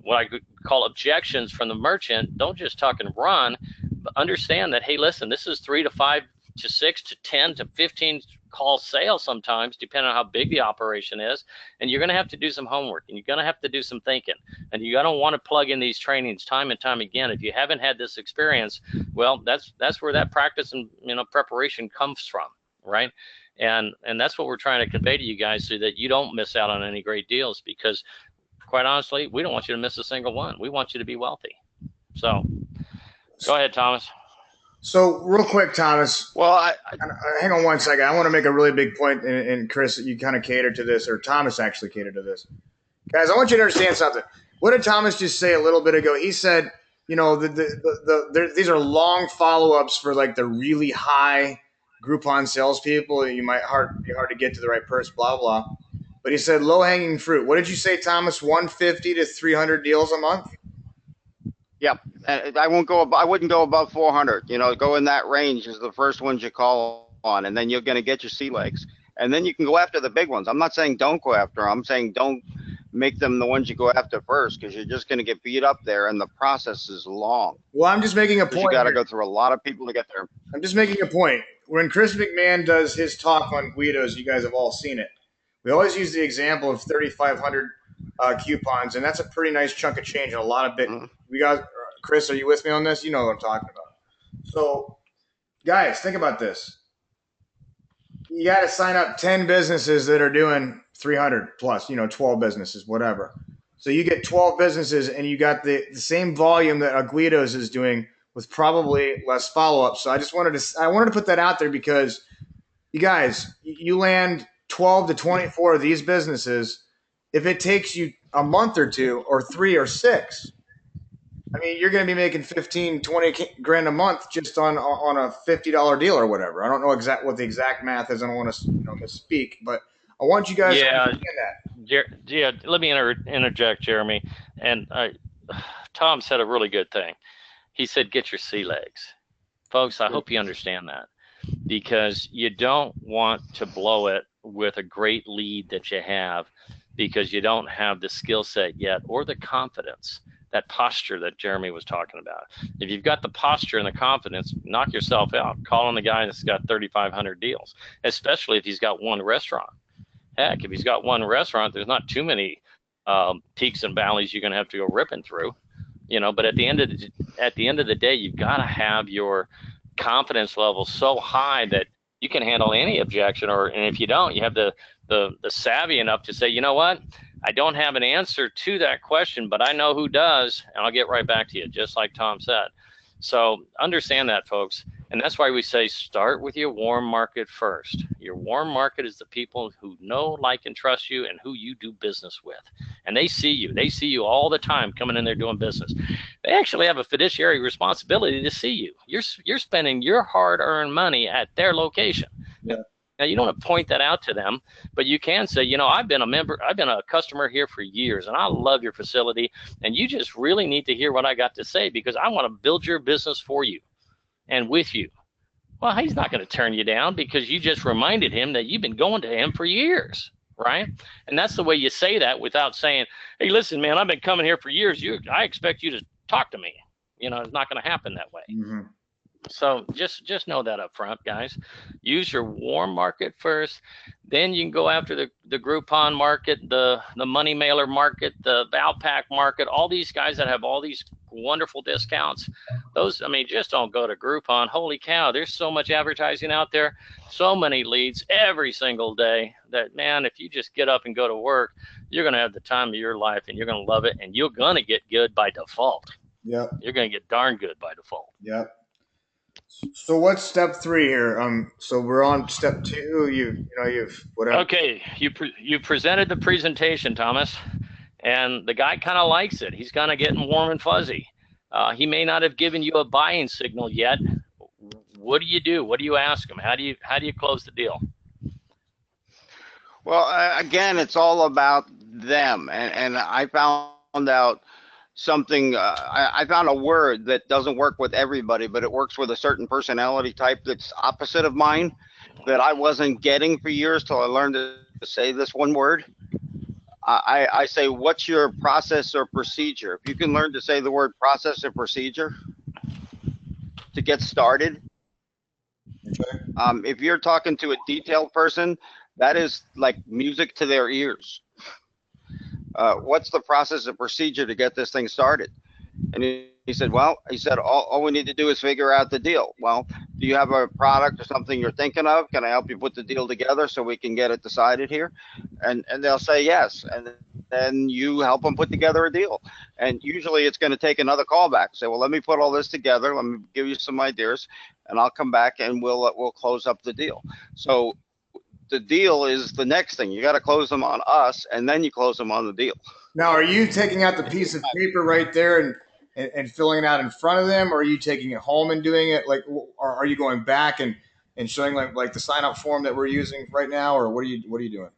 what I could call objections from the merchant, don't just tuck and run. But understand that, hey, listen, this is 3 to 5 to 6 to 10 to 15 call sales sometimes, depending on how big the operation is. And you're going to have to do some homework, and you're going to have to do some thinking. And you're going to want to plug in these trainings time and time again. If you haven't had this experience, well, that's where that practice and preparation comes from, right? And that's what we're trying to convey to you guys so that you don't miss out on any great deals, because quite honestly, we don't want you to miss a single one. We want you to be wealthy. So go ahead, Thomas. So real quick, Thomas. Well, hang on one second. I want to make a really big point, and Chris, you kind of catered to this, or Thomas actually catered to this. Guys, I want you to understand something. What did Thomas just say a little bit ago? He said, these are long follow-ups for like the really high Groupon salespeople. You might be hard to get to the right person, blah, blah. But he said low-hanging fruit. What did you say, Thomas? 150 to 300 deals a month? Yep. I wouldn't go above 400. Go in that range is the first ones you call on, and then you're going to get your sea legs. And then you can go after the big ones. I'm not saying don't go after them. I'm saying don't make them the ones you go after first, because you're just going to get beat up there, and the process is long. Well, I'm just making a point. You got to go through a lot of people to get there. I'm just making a point. When Chris McMahon does his talk on Guidos, you guys have all seen it. We always use the example of 3,500 coupons, and that's a pretty nice chunk of change and a lot of bit. We got Chris. Are you with me on this? You know what I'm talking about. So, guys, think about this. You got to sign up 10 businesses that are doing 300 plus. 12 businesses, whatever. So you get 12 businesses, and you got the same volume that Guidos is doing with probably less follow-up. So I wanted to put that out there, because you guys, you land 12 to 24 of these businesses. If it takes you a month or two or 3 or 6, I mean, you're going to be making 15, 20 grand a month just on a $50 deal or whatever. I don't know what the exact math is. I don't want to misspeak, but I want you guys to understand that. Yeah, let me interject, Jeremy. And Tom said a really good thing. He said, get your sea legs. Folks, I hope you understand that, because you don't want to blow it with a great lead that you have because you don't have the skill set yet or the confidence, that posture that Jeremy was talking about. If you've got the posture and the confidence, knock yourself out. Call on the guy that's got 3,500 deals, especially if he's got one restaurant. Heck, if he's got one restaurant, there's not too many peaks and valleys you're going to have to go ripping through. But at the end of the day, you've got to have your confidence level so high that you can handle any objection, and if you don't, you have the savvy enough to say, you know what, I don't have an answer to that question, but I know who does, and I'll get right back to you, just like Tom said. So understand that, folks. And that's why we say start with your warm market first. Your warm market is the people who know, like, and trust you and who you do business with. And they see you. They see you all the time coming in there doing business. They actually have a fiduciary responsibility to see you. You're spending your hard-earned money at their location. Yeah. Now, you don't want to point that out to them, but you can say, I've been a customer here for years, and I love your facility, and you just really need to hear what I got to say, because I want to build your business for you and with you. Well, he's not going to turn you down because you just reminded him that you've been going to him for years, right? And that's the way you say that without saying, hey, listen, man, I've been coming here for years. I expect you to talk to me. It's not going to happen that way. Mm-hmm. So just know that up front, guys. Use your warm market first, then you can go after the Groupon market, the money mailer market, the Valpak market, all these guys that have all these wonderful discounts. Those, I mean, just don't go to Groupon. Holy cow, there's so much advertising out there, so many leads every single day that, man, if you just get up and go to work, you're going to have the time of your life and you're going to love it and you're going to get good by default. Yep. You're going to get darn good by default. Yep. So what's step 3 here? So we're on step 2. You've whatever. Okay, you presented the presentation, Thomas, and the guy kind of likes it. He's kind of getting warm and fuzzy. He may not have given you a buying signal yet. What do you do? What do you ask him? How do you close the deal? Well, again, it's all about them, and I found out something. I found a word that doesn't work with everybody, but it works with a certain personality type that's opposite of mine, that I wasn't getting for years till I learned to say this one word. I say, what's your process or procedure? If you can learn to say the word process or procedure to get started. If you're talking to a detailed person, that is like music to their ears. What's the process and procedure to get this thing started? And he said, well, all we need to do is figure out the deal. Well, do you have a product or something you're thinking of? Can I help you put the deal together so we can get it decided here? And they'll say yes. And then you help them put together a deal. And usually it's going to take another call back. Say, well, let me put all this together. Let me give you some ideas, and I'll come back and we'll close up the deal. So the deal is the next thing. You got to close them on us, and then you close them on the deal. Now, are you taking out the piece of paper right there and filling it out in front of them, or are you taking it home and doing it? Like, or are you going back and showing like the sign up form that we're using right now, or what are you doing?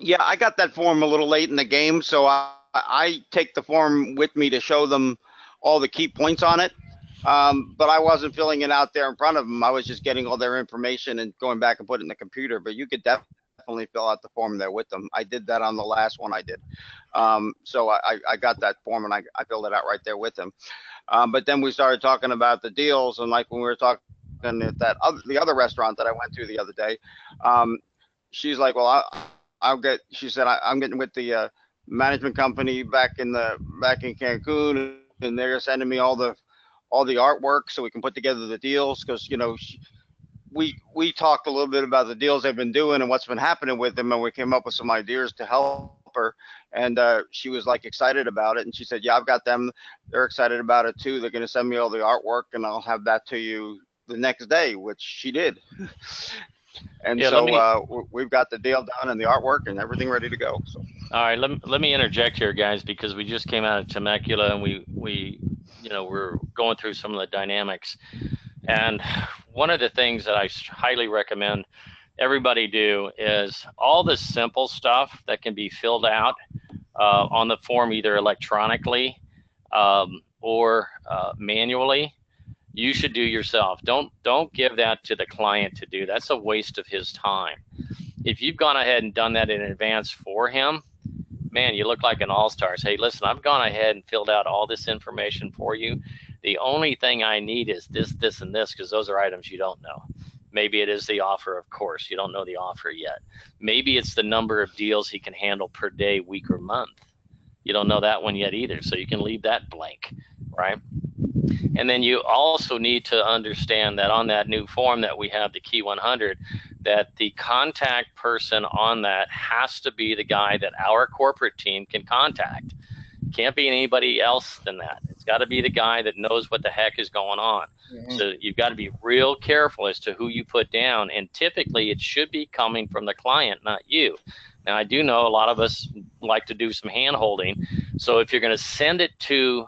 Yeah, I got that form a little late in the game, so I take the form with me to show them all the key points on it. But I wasn't filling it out there in front of them. I was just getting all their information and going back and putting it in the computer. But you could definitely fill out the form there with them. I did that on the last one I did. So I got that form and I filled it out right there with them. But then we started talking about the deals, and like when we were talking at the other restaurant that I went to the other day, she's like, well, she said, I'm getting with the management company back in Cancun, and they're sending me all the artwork so we can put together the deals, because we talked a little bit about the deals they've been doing and what's been happening with them, and we came up with some ideas to help her. And she was like excited about it, and she said, yeah, I've got them, they're excited about it too. They're going to send me all the artwork and I'll have that to you the next day, which she did. And yeah, so we've got the deal done and the artwork and everything ready to go. So. All right, let me interject here, guys, because we just came out of Temecula and we're going through some of the dynamics. And one of the things that I highly recommend everybody do is all the simple stuff that can be filled out on the form, either electronically or manually. You should do yourself. Don't give that to the client to do. That's a waste of his time. If you've gone ahead and done that in advance for him, man, you look like an all-star. Say, listen, I've gone ahead and filled out all this information for you. The only thing I need is this, this, and this, because those are items you don't know. Maybe it is the offer, of course. You don't know the offer yet. Maybe it's the number of deals he can handle per day, week, or month. You don't know that one yet either, so you can leave that blank, right? And then you also need to understand that on that new form that we have, the Key 100, that the contact person on that has to be the guy that our corporate team can contact. Can't be anybody else than that. It's got to be the guy that knows what the heck is going on. Mm-hmm. So you've got to be real careful as to who you put down. And typically it should be coming from the client, not you. Now, I do know a lot of us like to do some hand holding. So if you're going to send it to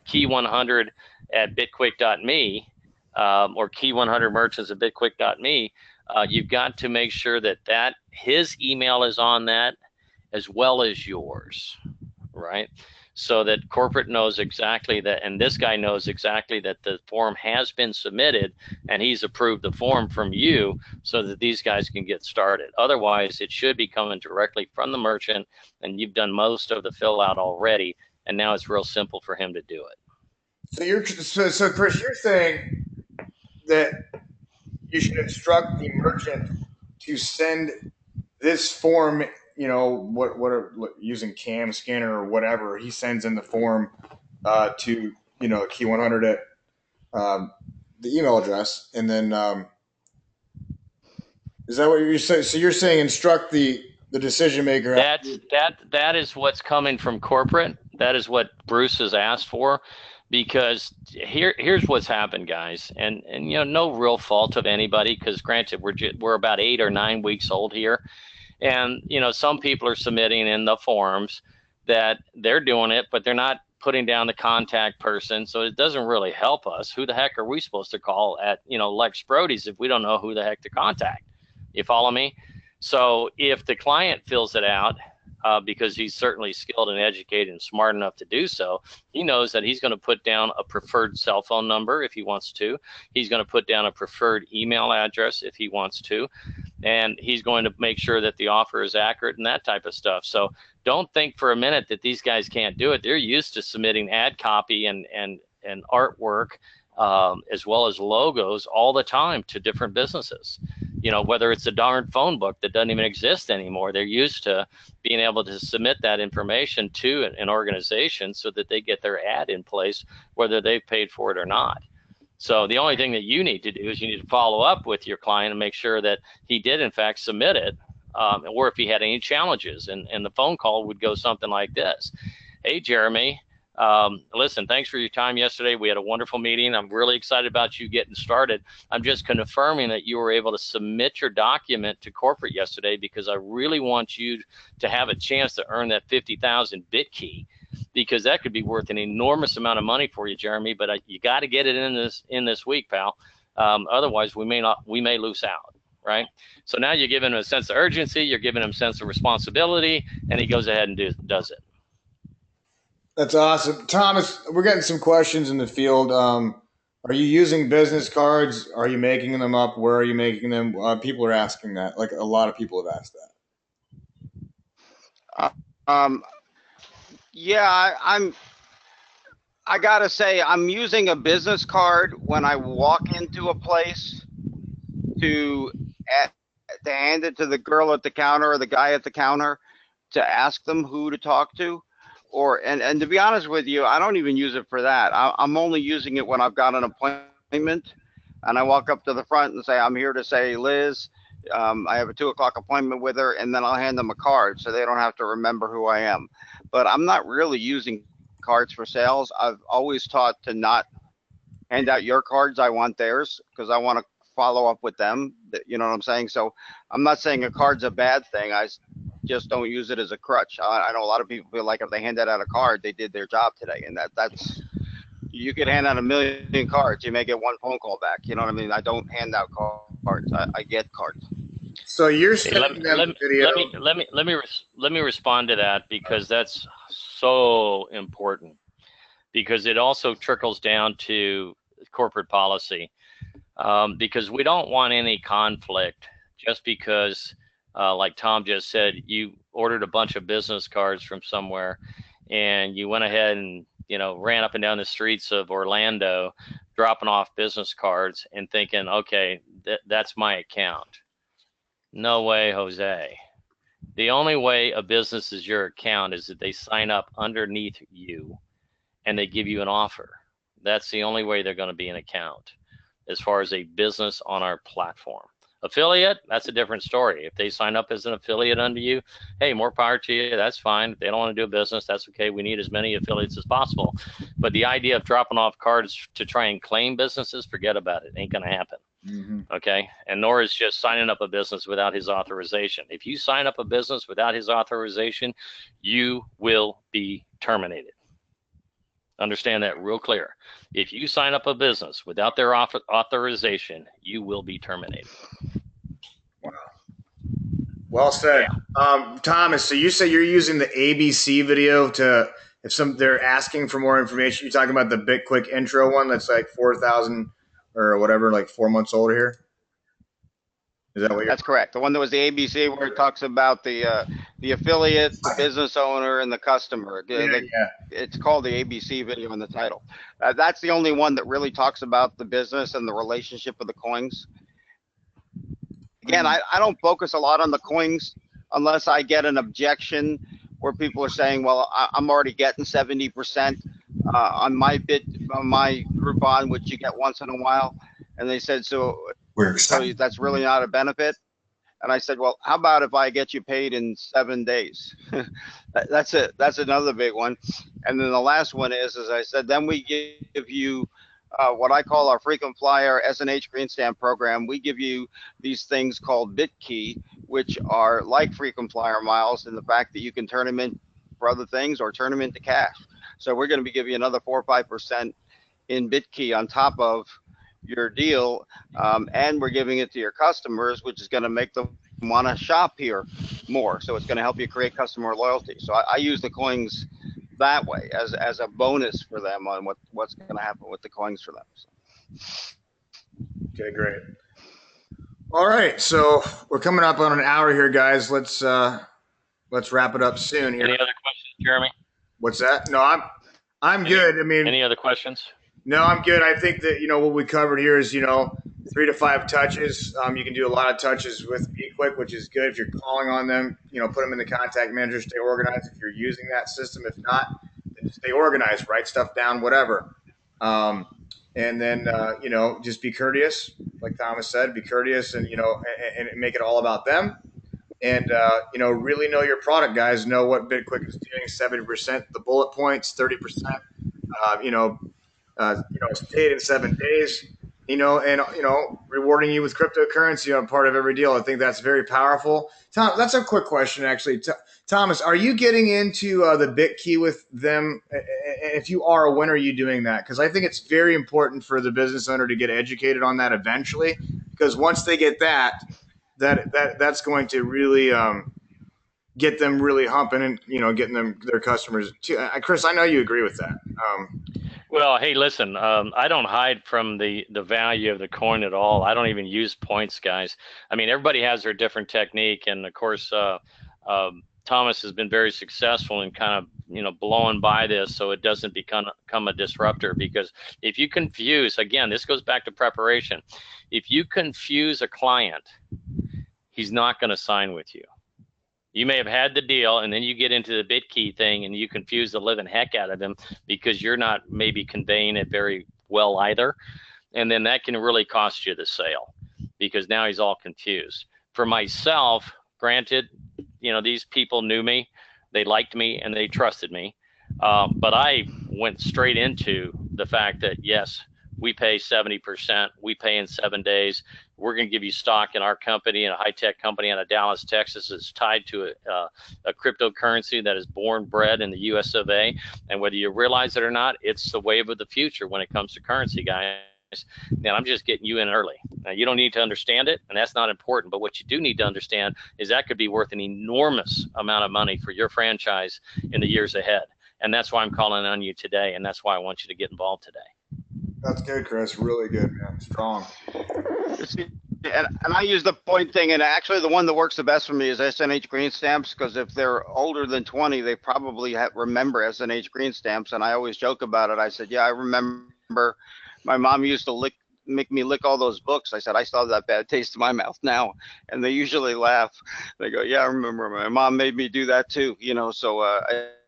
Key 100 at beqyck.me or Key 100 merchants at beqyck.me, you've got to make sure that his email is on that as well as yours, right? So that corporate knows exactly that, and this guy knows exactly that the form has been submitted and he's approved the form from you, so that these guys can get started. Otherwise, it should be coming directly from the merchant, and you've done most of the fill out already, and now it's real simple for him to do it. So Chris, you're saying that you should instruct the merchant to send this form, using cam scanner or whatever he sends in the form to key 100 at the email address, and then is that what you're saying? So you're saying instruct the decision maker. That is what's coming from corporate. That is what Bruce has asked for, because here's what's happened, guys, and no real fault of anybody, because granted we're about 8 or 9 weeks old here, and some people are submitting in the forms that they're doing it, but they're not putting down the contact person, so it doesn't really help us. Who the heck are we supposed to call at Lex Brody's if we don't know who the heck to contact? You follow me? So if the client fills it out, because he's certainly skilled and educated and smart enough to do so, he knows that he's going to put down a preferred cell phone number if he wants to. He's going to put down a preferred email address if he wants to. And he's going to make sure that the offer is accurate and that type of stuff. So don't think for a minute that these guys can't do it. They're used to submitting ad copy and artwork, as well as logos all the time to different businesses. Whether it's a darn phone book that doesn't even exist anymore, they're used to being able to submit that information to an organization so that they get their ad in place, whether they've paid for it or not. So the only thing that you need to do is you need to follow up with your client and make sure that he did in fact submit it, or if he had any challenges. And the phone call would go something like this. Hey, Jeremy, listen, thanks for your time yesterday. We had a wonderful meeting. I'm really excited about you getting started. I'm just confirming that you were able to submit your document to corporate yesterday, because I really want you to have a chance to earn that 50,000 beqyck, because that could be worth an enormous amount of money for you, Jeremy. But you got to get it in this week, pal. Otherwise, we may lose out. Right. So now you're giving him a sense of urgency. You're giving him a sense of responsibility, and he goes ahead and does it. That's awesome, Thomas. We're getting some questions in the field. Are you using business cards? Are you making them up? Where are you making them? People are asking that. Like, a lot of people have asked that. Yeah, I gotta say, I'm using a business card when I walk into a place to hand it to the girl at the counter or the guy at the counter to ask them who to talk to. And to be honest with you, I don't even use it for that. I'm only using it when I've got an appointment and I walk up to the front and say, I'm here to say Liz, I have a 2 o'clock appointment with her, and then I'll hand them a card so they don't have to remember who I am. But I'm not really using cards for sales. I've always taught to not hand out your cards. I want theirs, because I want to follow up with them. You know what I'm saying? So I'm not saying a card's a bad thing. I just don't use it as a crutch. I know a lot of people feel like if they handed out a card, they did their job today, and that's you could hand out 1 million cards, you may get 1 phone call back. You know what I mean? I don't hand out cards. I get cards. So you're sending them video. Let me respond to that, because that's so important, because it also trickles down to corporate policy, because we don't want any conflict just because. Like Tom just said, you ordered a bunch of business cards from somewhere, and you went ahead and ran up and down the streets of Orlando, dropping off business cards and thinking, okay, that's my account. No way, Jose. The only way a business is your account is that they sign up underneath you and they give you an offer. That's the only way they're going to be an account as far as a business on our platform. Affiliate, that's a different story. If they sign up as an affiliate under you, hey, more power to you. That's fine. If they don't want to do a business, that's okay. We need as many affiliates as possible. But the idea of dropping off cards to try and claim businesses, forget about it. Ain't going to happen. Mm-hmm. Okay. And nor is just signing up a business without his authorization. If you sign up a business without his authorization, you will be terminated. Understand that real clear. If you sign up a business without their authorization, you will be terminated. Wow. Well said. Yeah. Thomas, so you say you're using the ABC video to, if they're asking for more information, you're talking about the beqyck intro one that's like 4,000 or whatever, like 4 months old here? Is that what you're? That's correct. The one that was the ABC, where it talks about the affiliate, the business owner, and the customer. Yeah, yeah. It's called the ABC video in the title. That's the only one that really talks about the business and the relationship of the coins. Again, Mhm. I don't focus a lot on the coins unless I get an objection where people are saying, well, I'm already getting 70% on my Groupon, which you get once in a while. And they said, We're so excited. that's really not a benefit. And I said, well, how about if I get you paid in 7 days? That's it. That's another big one. And then the last one is, as I said, then we give you what I call our frequent flyer S&H green stamp program. We give you these things called beqyck, which are like frequent flyer miles in the fact that you can turn them in for other things or turn them into cash. So we're going to be giving you another 4 or 5% in beqyck on top of your deal, and we're giving it to your customers, which is going to make them want to shop here more. So it's going to help you create customer loyalty. So I use the coins that way as a bonus for them on what's going to happen with the coins for them. So. Okay, great. All right, so we're coming up on an hour here, guys. Let's wrap it up soon here. Any other questions, Jeremy? What's that? No, I'm good. I mean, Any other questions? no, I'm good. I think that what we covered here is 3 to 5 touches. You can do a lot of touches with beqyck, which is good if you're calling on them. Put them in the contact manager, stay organized. If you're using that system, if not, then stay organized, write stuff down, whatever. And then just be courteous, like Thomas said, be courteous, and and make it all about them. And really know your product, guys. Know what beqyck is doing. 70%, the bullet points, 30%. It's paid in 7 days. And rewarding you with cryptocurrency on part of every deal. I think that's very powerful. Tom, that's a quick question, actually. Thomas, are you getting into the beqyck with them? If you are, when are you doing that? Because I think it's very important for the business owner to get educated on that eventually. Because once they get that's going to really get them really humping and getting their customers too. Chris, I know you agree with that. Well, hey, listen, I don't hide from the value of the coin at all. I don't even use points, guys. I mean, everybody has their different technique, and of course, Thomas has been very successful in kind of blowing by this so it doesn't become a disruptor. Because if you confuse, again, this goes back to preparation. If you confuse a client, he's not going to sign with you. You may have had the deal, and then you get into the beqyck thing, and you confuse the living heck out of him because you're not maybe conveying it very well either. And then that can really cost you the sale because now he's all confused. For myself, granted, these people knew me, they liked me, and they trusted me. But I went straight into the fact that, yes, we pay 70%, we pay in 7 days. We're going to give you stock in our company, in a high-tech company out of Dallas, Texas. It's tied to a cryptocurrency that is bred in the US of A. And whether you realize it or not, it's the wave of the future when it comes to currency, guys. And I'm just getting you in early. Now, you don't need to understand it, and that's not important. But what you do need to understand is that could be worth an enormous amount of money for your franchise in the years ahead. And that's why I'm calling on you today, and that's why I want you to get involved today. That's good, Chris. Really good, man. Strong. And I use the point thing, and actually the one that works the best for me is S&H green stamps, because if they're older than 20, they probably remember S&H green stamps. And I always joke about it. I said, yeah, I remember my mom used to make me lick all those books. I said, I still have that bad taste in my mouth now. And they usually laugh. They go, yeah, I remember my mom made me do that too. So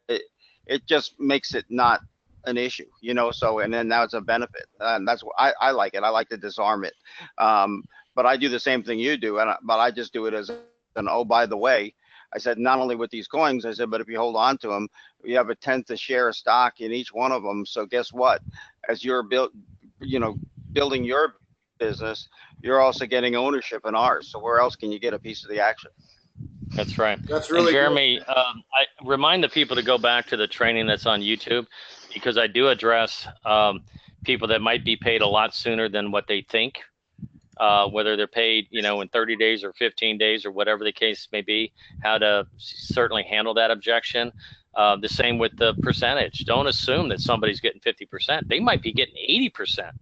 it just makes it not an issue, so, and then now it's a benefit. And that's what I like it. I like to disarm it. But I do the same thing you do. But I just do it as an, oh, by the way, I said, not only with these coins, I said, but if you hold on to them, you have a 1/10 a share of stock in each one of them. So guess what? As you're building your business, you're also getting ownership in ours. So where else can you get a piece of the action? That's right. That's really and Jeremy, I remind the people to go back to the training that's on YouTube, because I do address people that might be paid a lot sooner than what they think, whether they're paid, in 30 days or 15 days or whatever the case may be, how to certainly handle that objection. The same with the percentage. Don't assume that somebody's getting 50%. They might be getting 80%.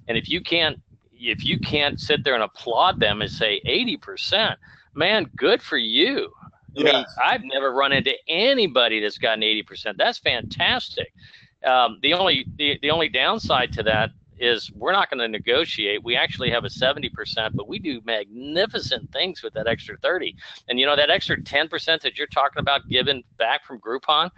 And if you can't if you can't sit there and applaud them and say 80%, man, good for you. I mean, I've never run into anybody that's gotten 80%. That's fantastic. The only downside to that is we're not going to negotiate. We actually have a 70%, but we do magnificent things with that extra 30. And that extra 10% that you're talking about giving back from Groupon,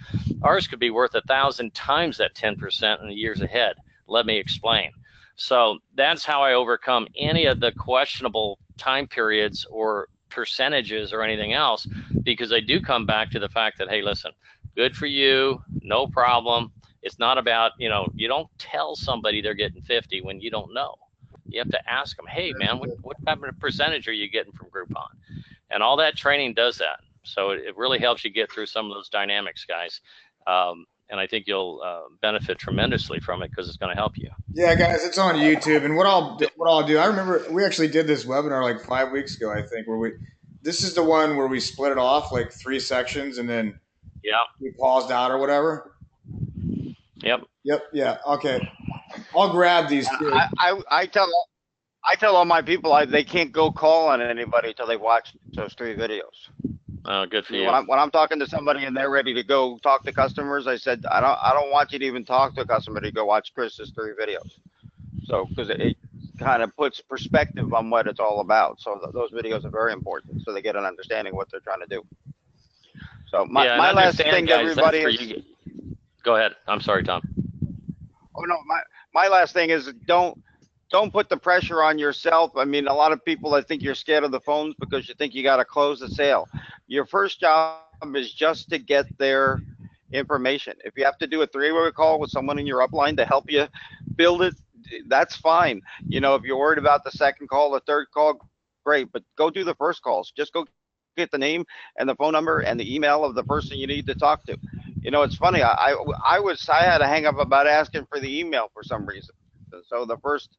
ours could be worth 1,000 times that 10% in the years ahead. Let me explain. So that's how I overcome any of the questionable time periods or percentages or anything else, because I do come back to the fact that, hey, listen, good for you, no problem. It's not about, you don't tell somebody they're getting 50 when you don't know. You have to ask them, hey, man, what type of percentage are you getting from Groupon? And all that training does that. So it really helps you get through some of those dynamics, guys. And I think you'll benefit tremendously from it because it's going to help you. Yeah, guys, it's on YouTube. And what I'll do, I remember we actually did this webinar like 5 weeks ago, I think, this is the one where we split it off like 3 sections and then we paused out or whatever. Yep. Yeah. Okay. I'll grab these. I tell all my people they can't go call on anybody until they watch those 3 videos. Oh, good for you. When I'm talking to somebody and they're ready to go talk to customers, I said I don't want you to even talk to a customer to go watch Chris's 3 videos. So because it kind of puts perspective on what it's all about. So those videos are very important, so they get an understanding of what they're trying to do. So my last thing to everybody is. Go ahead. I'm sorry, Tom. Oh no, my last thing is don't put the pressure on yourself. I mean, a lot of people, I think you're scared of the phones because you think you got to close the sale. Your first job is just to get their information. If you have to do a 3-way call with someone in your upline to help you build it, that's fine. If you're worried about the second call, the third call, great, but go do the first calls. Just go get the name and the phone number and the email of the person you need to talk to. It's funny. I had to hang up about asking for the email for some reason. So the first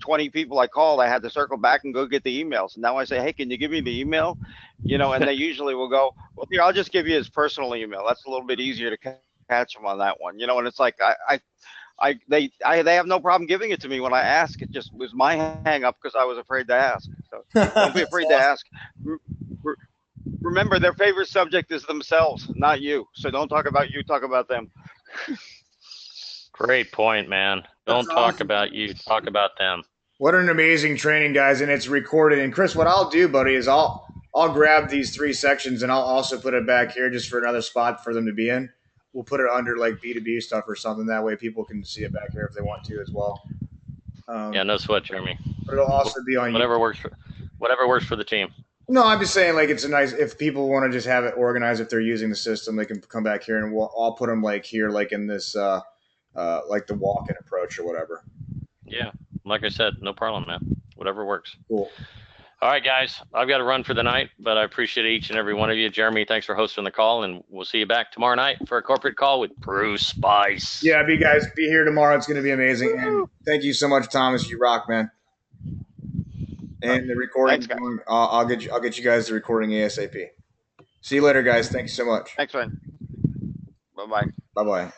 20 people I called, I had to circle back and go get the emails. And now I say, hey, can you give me the email? And they usually will go, well, here, I'll just give you his personal email. That's a little bit easier to catch him on that one. And it's like, they have no problem giving it to me when I ask. It just was my hang up because I was afraid to ask. So don't be afraid to ask. Remember, their favorite subject is themselves, not you. So don't talk about you, talk about them. Great point, man. Don't talk about you, talk about them. What an amazing training, guys, and it's recorded. And Chris, what I'll do, buddy, is I'll grab these 3 sections and I'll also put it back here just for another spot for them to be in. We'll put it under like B2B stuff or something. That way people can see it back here if they want to as well. Yeah, no sweat, Jeremy. But it'll also be on whatever works for the team. No, I'm just saying, like, it's a nice, if people want to just have it organized, if they're using the system, they can come back here and I'll put them like here, like in this, like the walk-in approach or whatever. Yeah. Like I said, no problem, man. Whatever works. Cool. All right, guys, I've got to run for the night, but I appreciate each and every one of you. Jeremy, thanks for hosting the call, and we'll see you back tomorrow night for a corporate call with Bruce Spice. Yeah, be here tomorrow. It's going to be amazing. And thank you so much, Thomas. You rock, man. And the recording, I'll get you guys the recording ASAP. See you later, guys. Thank you so much. Thanks, man. Bye-bye. Bye-bye.